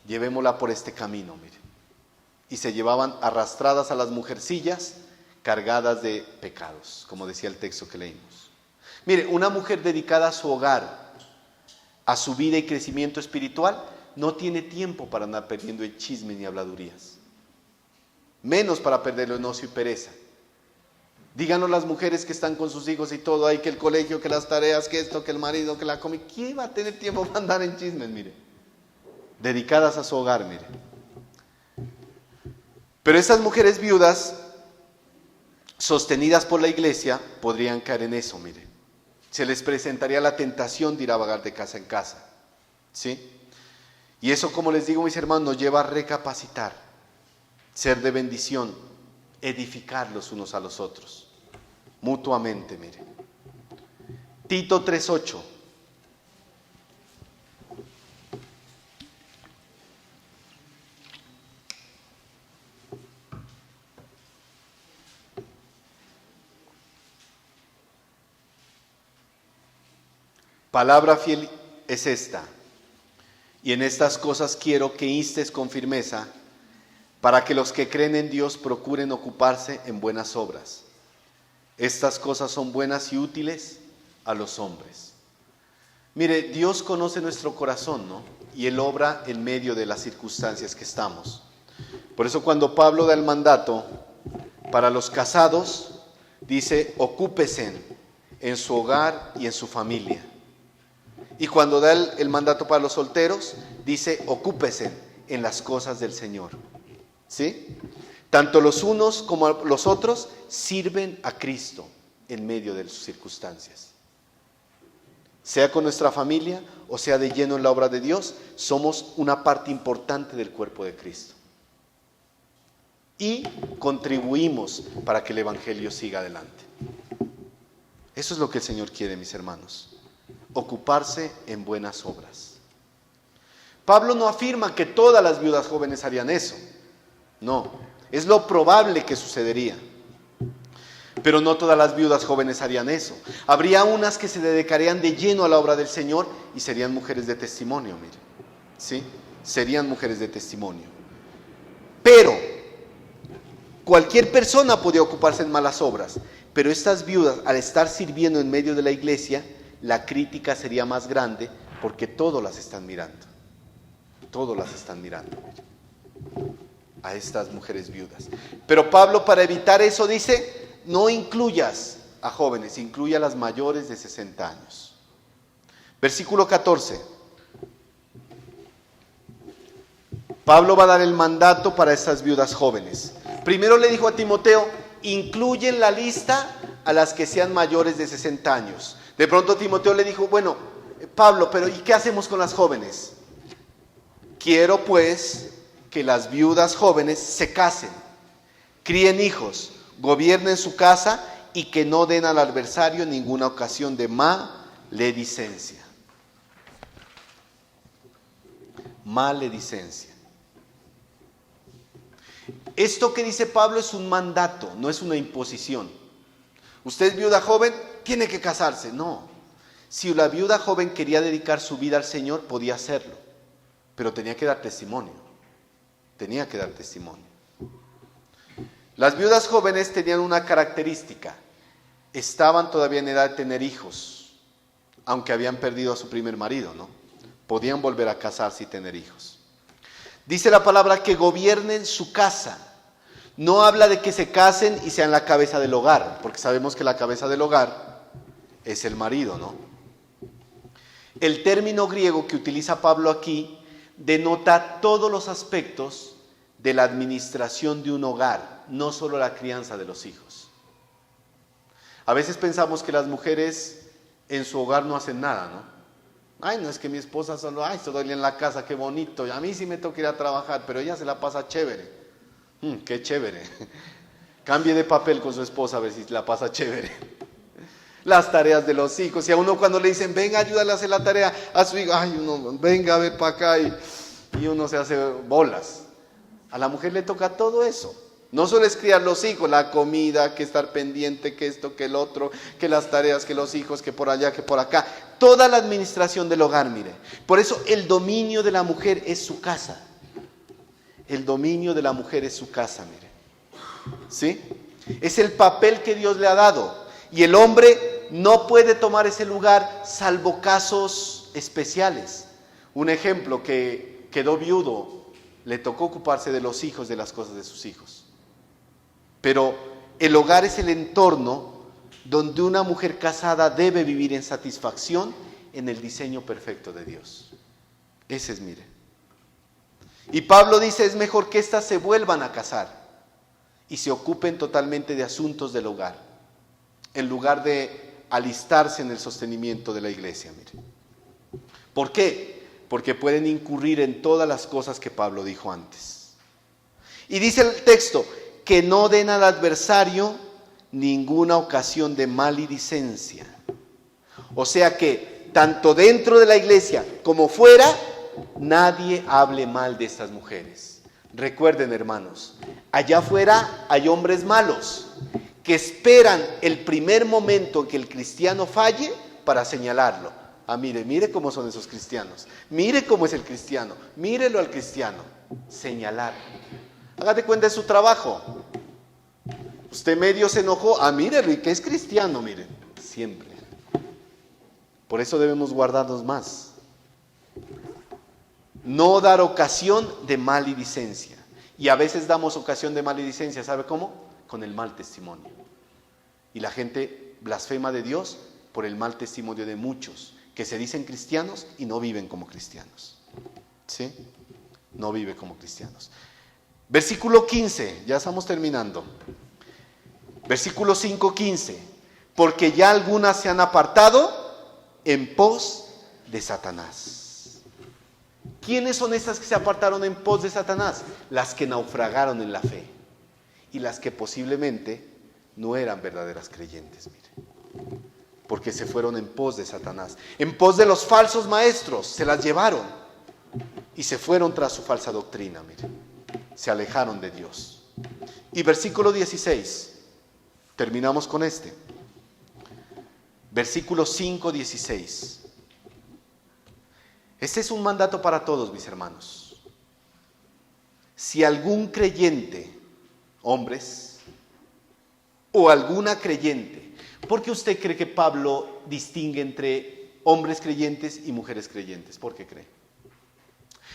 llevémosla por este camino, mire. Y se llevaban arrastradas a las mujercillas cargadas de pecados, como decía el texto que leímos. Mire, una mujer dedicada a su hogar, a su vida y crecimiento espiritual, no tiene tiempo para andar perdiendo en chismes ni habladurías. Menos para perderlo en ocio y pereza. Díganos las mujeres que están con sus hijos y todo, hay que el colegio, que las tareas, que esto, que el marido, que la comida. ¿Quién va a tener tiempo para andar en chismes, mire? Dedicadas a su hogar, mire. Pero esas mujeres viudas, sostenidas por la iglesia, podrían caer en eso, mire. Se les presentaría la tentación de ir a vagar de casa en casa, ¿sí? Y eso, como les digo, mis hermanos, nos lleva a recapacitar, ser de bendición, edificar los unos a los otros, mutuamente, mire. Tito 3:8. Palabra fiel es esta, y en estas cosas quiero que instes con firmeza, para que los que creen en Dios procuren ocuparse en buenas obras. Estas cosas son buenas y útiles a los hombres. Mire, Dios conoce nuestro corazón, ¿no? Y Él obra en medio de las circunstancias que estamos. Por eso cuando Pablo da el mandato para los casados, dice, ocúpese en su hogar y en su familia. Y cuando da el mandato para los solteros, dice, ocúpese en las cosas del Señor. ¿Sí? Tanto los unos como los otros sirven a Cristo en medio de sus circunstancias. Sea con nuestra familia o sea de lleno en la obra de Dios, somos una parte importante del cuerpo de Cristo. Y contribuimos para que el Evangelio siga adelante. Eso es lo que el Señor quiere, mis hermanos. Ocuparse en buenas obras. Pablo no afirma que todas las viudas jóvenes harían eso. No, es lo probable que sucedería. Pero no todas las viudas jóvenes harían eso. Habría unas que se dedicarían de lleno a la obra del Señor y serían mujeres de testimonio, mire. ¿Sí? Serían mujeres de testimonio. Pero cualquier persona podía ocuparse en malas obras. Pero estas viudas, al estar sirviendo en medio de la iglesia, la crítica sería más grande porque todos las están mirando. Todos las están mirando a estas mujeres viudas. Pero Pablo, para evitar eso, dice, no incluyas a jóvenes, incluye a las mayores de 60 años. Versículo 14. Pablo va a dar el mandato para estas viudas jóvenes. Primero le dijo a Timoteo, incluye en la lista a las que sean mayores de 60 años. De pronto Timoteo le dijo, bueno, Pablo, pero ¿y qué hacemos con las jóvenes? Quiero pues que las viudas jóvenes se casen, críen hijos, gobiernen su casa y que no den al adversario ninguna ocasión de maledicencia. Maledicencia. Esto que dice Pablo es un mandato, no es una imposición. Usted es viuda joven, tiene que casarse. No. Si la viuda joven quería dedicar su vida al Señor, podía hacerlo. Pero tenía que dar testimonio. Tenía que dar testimonio. Las viudas jóvenes tenían una característica. Estaban todavía en edad de tener hijos, aunque habían perdido a su primer marido, ¿no? Podían volver a casarse y tener hijos. Dice la palabra que gobiernen su casa. No habla de que se casen y sean la cabeza del hogar, porque sabemos que la cabeza del hogar es el marido, ¿no? El término griego que utiliza Pablo aquí denota todos los aspectos de la administración de un hogar, no solo la crianza de los hijos. A veces pensamos que las mujeres en su hogar no hacen nada, ¿no? Ay, no es que mi esposa solo, estoy en la casa, qué bonito. A mí sí me toca ir a trabajar, pero ella se la pasa chévere. Qué chévere. Cambie de papel con su esposa a ver si la pasa chévere. Las tareas de los hijos. Y a uno cuando le dicen, venga, ayúdale a hacer la tarea a su hijo, uno, venga a ver para acá y uno se hace bolas. A la mujer le toca todo eso. No solo es criar los hijos, la comida, que estar pendiente, que esto, que el otro, que las tareas, que los hijos, que por allá, que por acá. Toda la administración del hogar, mire. Por eso el dominio de la mujer es su casa. El dominio de la mujer es su casa, mire. ¿Sí? Es el papel que Dios le ha dado. Y el hombre no puede tomar ese lugar salvo casos especiales. Un ejemplo, que quedó viudo, le tocó ocuparse de los hijos, de las cosas de sus hijos. Pero el hogar es el entorno donde una mujer casada debe vivir en satisfacción en el diseño perfecto de Dios. Ese es, mire. Y Pablo dice, es mejor que éstas se vuelvan a casar y se ocupen totalmente de asuntos del hogar, en lugar de alistarse en el sostenimiento de la iglesia, mire. ¿Por qué? Porque pueden incurrir en todas las cosas que Pablo dijo antes. Y dice el texto, que no den al adversario ninguna ocasión de maledicencia. O sea que tanto dentro de la iglesia como fuera, nadie hable mal de estas mujeres. Recuerden, hermanos, allá afuera hay hombres malos que esperan el primer momento en que el cristiano falle para señalarlo. Mire cómo son esos cristianos. Mire cómo es el cristiano. Mírelo al cristiano. Señalar. Hágate cuenta de su trabajo. Usted medio se enojó. Mírelo, y que es cristiano, miren. Siempre. Por eso debemos guardarnos más. No dar ocasión de maledicencia. Y a veces damos ocasión de maledicencia, ¿sabe cómo? Con el mal testimonio. Y la gente blasfema de Dios por el mal testimonio de muchos que se dicen cristianos y no viven como cristianos. ¿Sí? No viven como cristianos. Versículo 15, ya estamos terminando. Versículo 5:15. Porque ya algunas se han apartado en pos de Satanás. ¿Quiénes son estas que se apartaron en pos de Satanás? Las que naufragaron en la fe y las que posiblemente no eran verdaderas creyentes, mire, porque se fueron en pos de Satanás, en pos de los falsos maestros, se las llevaron y se fueron tras su falsa doctrina, mire, se alejaron de Dios. Y versículo 16, terminamos con este, versículo 5:16. Este es un mandato para todos, mis hermanos. Si algún creyente, hombres, o alguna creyente, ¿por qué usted cree que Pablo distingue entre hombres creyentes y mujeres creyentes? ¿Por qué cree?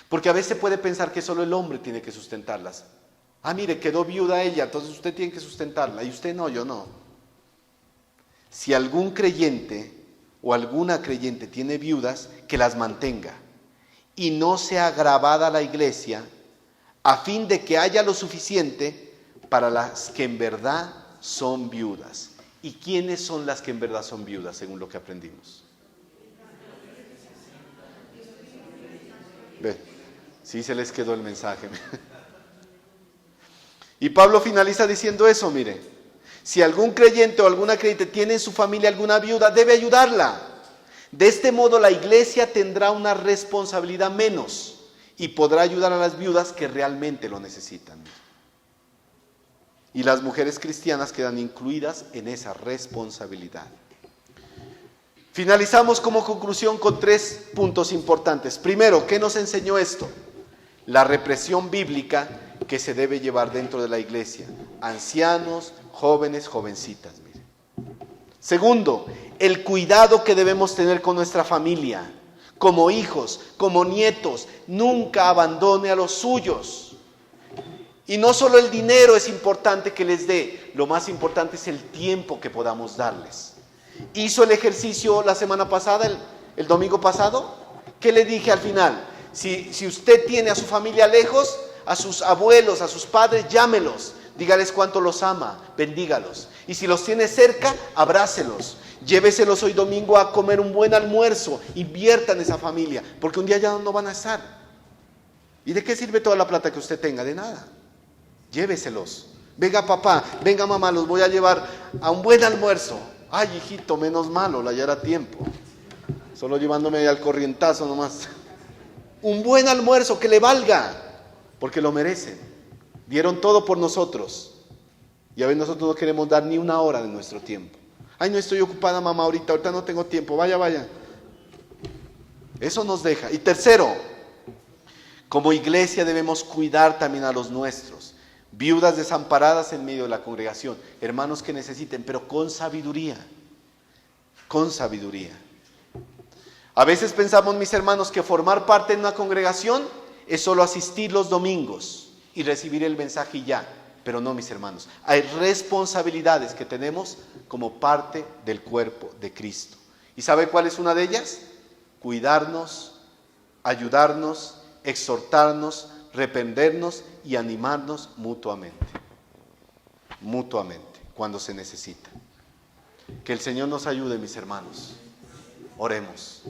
Porque a veces puede pensar que solo el hombre tiene que sustentarlas. Mire, quedó viuda ella, entonces usted tiene que sustentarla, y usted no, yo no. Si algún creyente o alguna creyente tiene viudas, que las mantenga y no sea agravada la iglesia, a fin de que haya lo suficiente para las que en verdad son viudas. ¿Y quiénes son las que en verdad son viudas, según lo que aprendimos? Ve, sí se les quedó el mensaje. Y Pablo finaliza diciendo eso, mire. Si algún creyente o alguna creyente tiene en su familia alguna viuda, debe ayudarla. De este modo la iglesia tendrá una responsabilidad menos y podrá ayudar a las viudas que realmente lo necesitan. Y las mujeres cristianas quedan incluidas en esa responsabilidad. Finalizamos como conclusión con 3 puntos importantes. Primero, ¿qué nos enseñó esto? La represión bíblica que se debe llevar dentro de la iglesia. Ancianos, jóvenes, jovencitas. Mire. Segundo, el cuidado que debemos tener con nuestra familia, como hijos, como nietos. Nunca abandone a los suyos. Y no solo el dinero es importante que les dé, lo más importante es el tiempo que podamos darles. ¿Hizo el ejercicio la semana pasada, el domingo pasado? ¿Qué le dije al final? Si usted tiene a su familia lejos, a sus abuelos, a sus padres, llámelos. Dígales cuánto los ama, bendígalos. Y si los tiene cerca, abrácelos. Lléveselos hoy domingo a comer un buen almuerzo. Inviertan en esa familia, porque un día ya no van a estar. ¿Y de qué sirve toda la plata que usted tenga? De nada. Lléveselos. Venga papá, venga mamá, los voy a llevar a un buen almuerzo. Ay, hijito, menos malo, ya era tiempo. Solo llevándome al corrientazo nomás. Un buen almuerzo que le valga, porque lo merecen. Dieron todo por nosotros. Y a veces nosotros no queremos dar ni una hora de nuestro tiempo. Ay, no estoy ocupada mamá ahorita no tengo tiempo, vaya. Eso nos deja. Y tercero, como iglesia debemos cuidar también a los nuestros. Viudas desamparadas en medio de la congregación, hermanos que necesiten, pero con sabiduría. Con sabiduría. A veces pensamos, mis hermanos, que formar parte de una congregación es solo asistir los domingos y recibir el mensaje y ya. Pero no, mis hermanos, hay responsabilidades que tenemos como parte del cuerpo de Cristo. ¿Y sabe cuál es una de ellas? Cuidarnos, ayudarnos, exhortarnos, reprendernos y animarnos mutuamente. Mutuamente, cuando se necesita. Que el Señor nos ayude, mis hermanos. Oremos.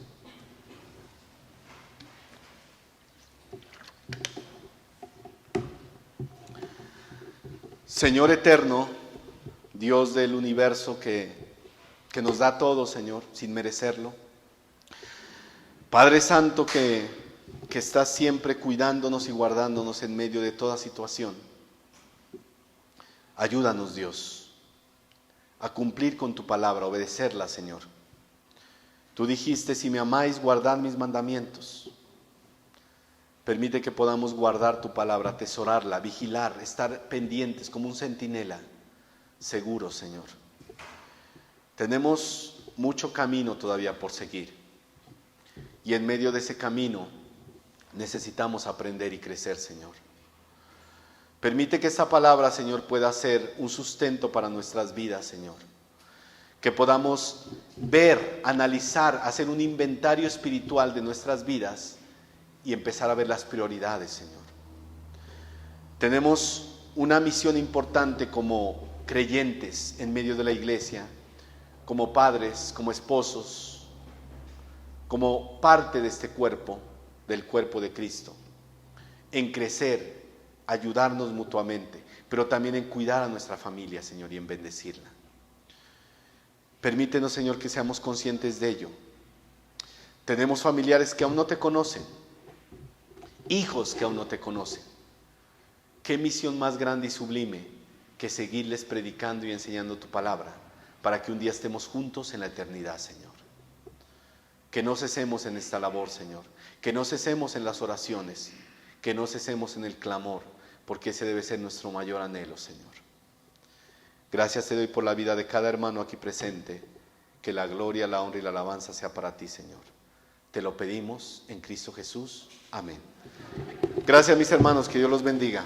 Señor eterno, Dios del universo que nos da todo, Señor, sin merecerlo. Padre Santo que estás siempre cuidándonos y guardándonos en medio de toda situación. Ayúdanos, Dios, a cumplir con tu palabra, a obedecerla, Señor. Tú dijiste, si me amáis, guardad mis mandamientos. Permite que podamos guardar tu palabra, atesorarla, vigilar, estar pendientes como un centinela, seguros, Señor. Tenemos mucho camino todavía por seguir. Y en medio de ese camino necesitamos aprender y crecer, Señor. Permite que esa palabra, Señor, pueda ser un sustento para nuestras vidas, Señor. Que podamos ver, analizar, hacer un inventario espiritual de nuestras vidas y empezar a ver las prioridades, Señor. Tenemos una misión importante como creyentes en medio de la iglesia, como padres, como esposos, como parte de este cuerpo, del cuerpo de Cristo, en crecer, ayudarnos mutuamente, pero también en cuidar a nuestra familia, Señor, y en bendecirla. Permítenos, Señor, que seamos conscientes de ello. Tenemos familiares que aún no te conocen, hijos que aún no te conocen. ¿Qué misión más grande y sublime que seguirles predicando y enseñando tu palabra para que un día estemos juntos en la eternidad, Señor? Que no cesemos en esta labor, Señor. Que no cesemos en las oraciones. Que no cesemos en el clamor, porque ese debe ser nuestro mayor anhelo, Señor. Gracias te doy por la vida de cada hermano aquí presente. Que la gloria, la honra y la alabanza sea para ti, Señor. Te lo pedimos en Cristo Jesús. Amén. Gracias, mis hermanos, que Dios los bendiga.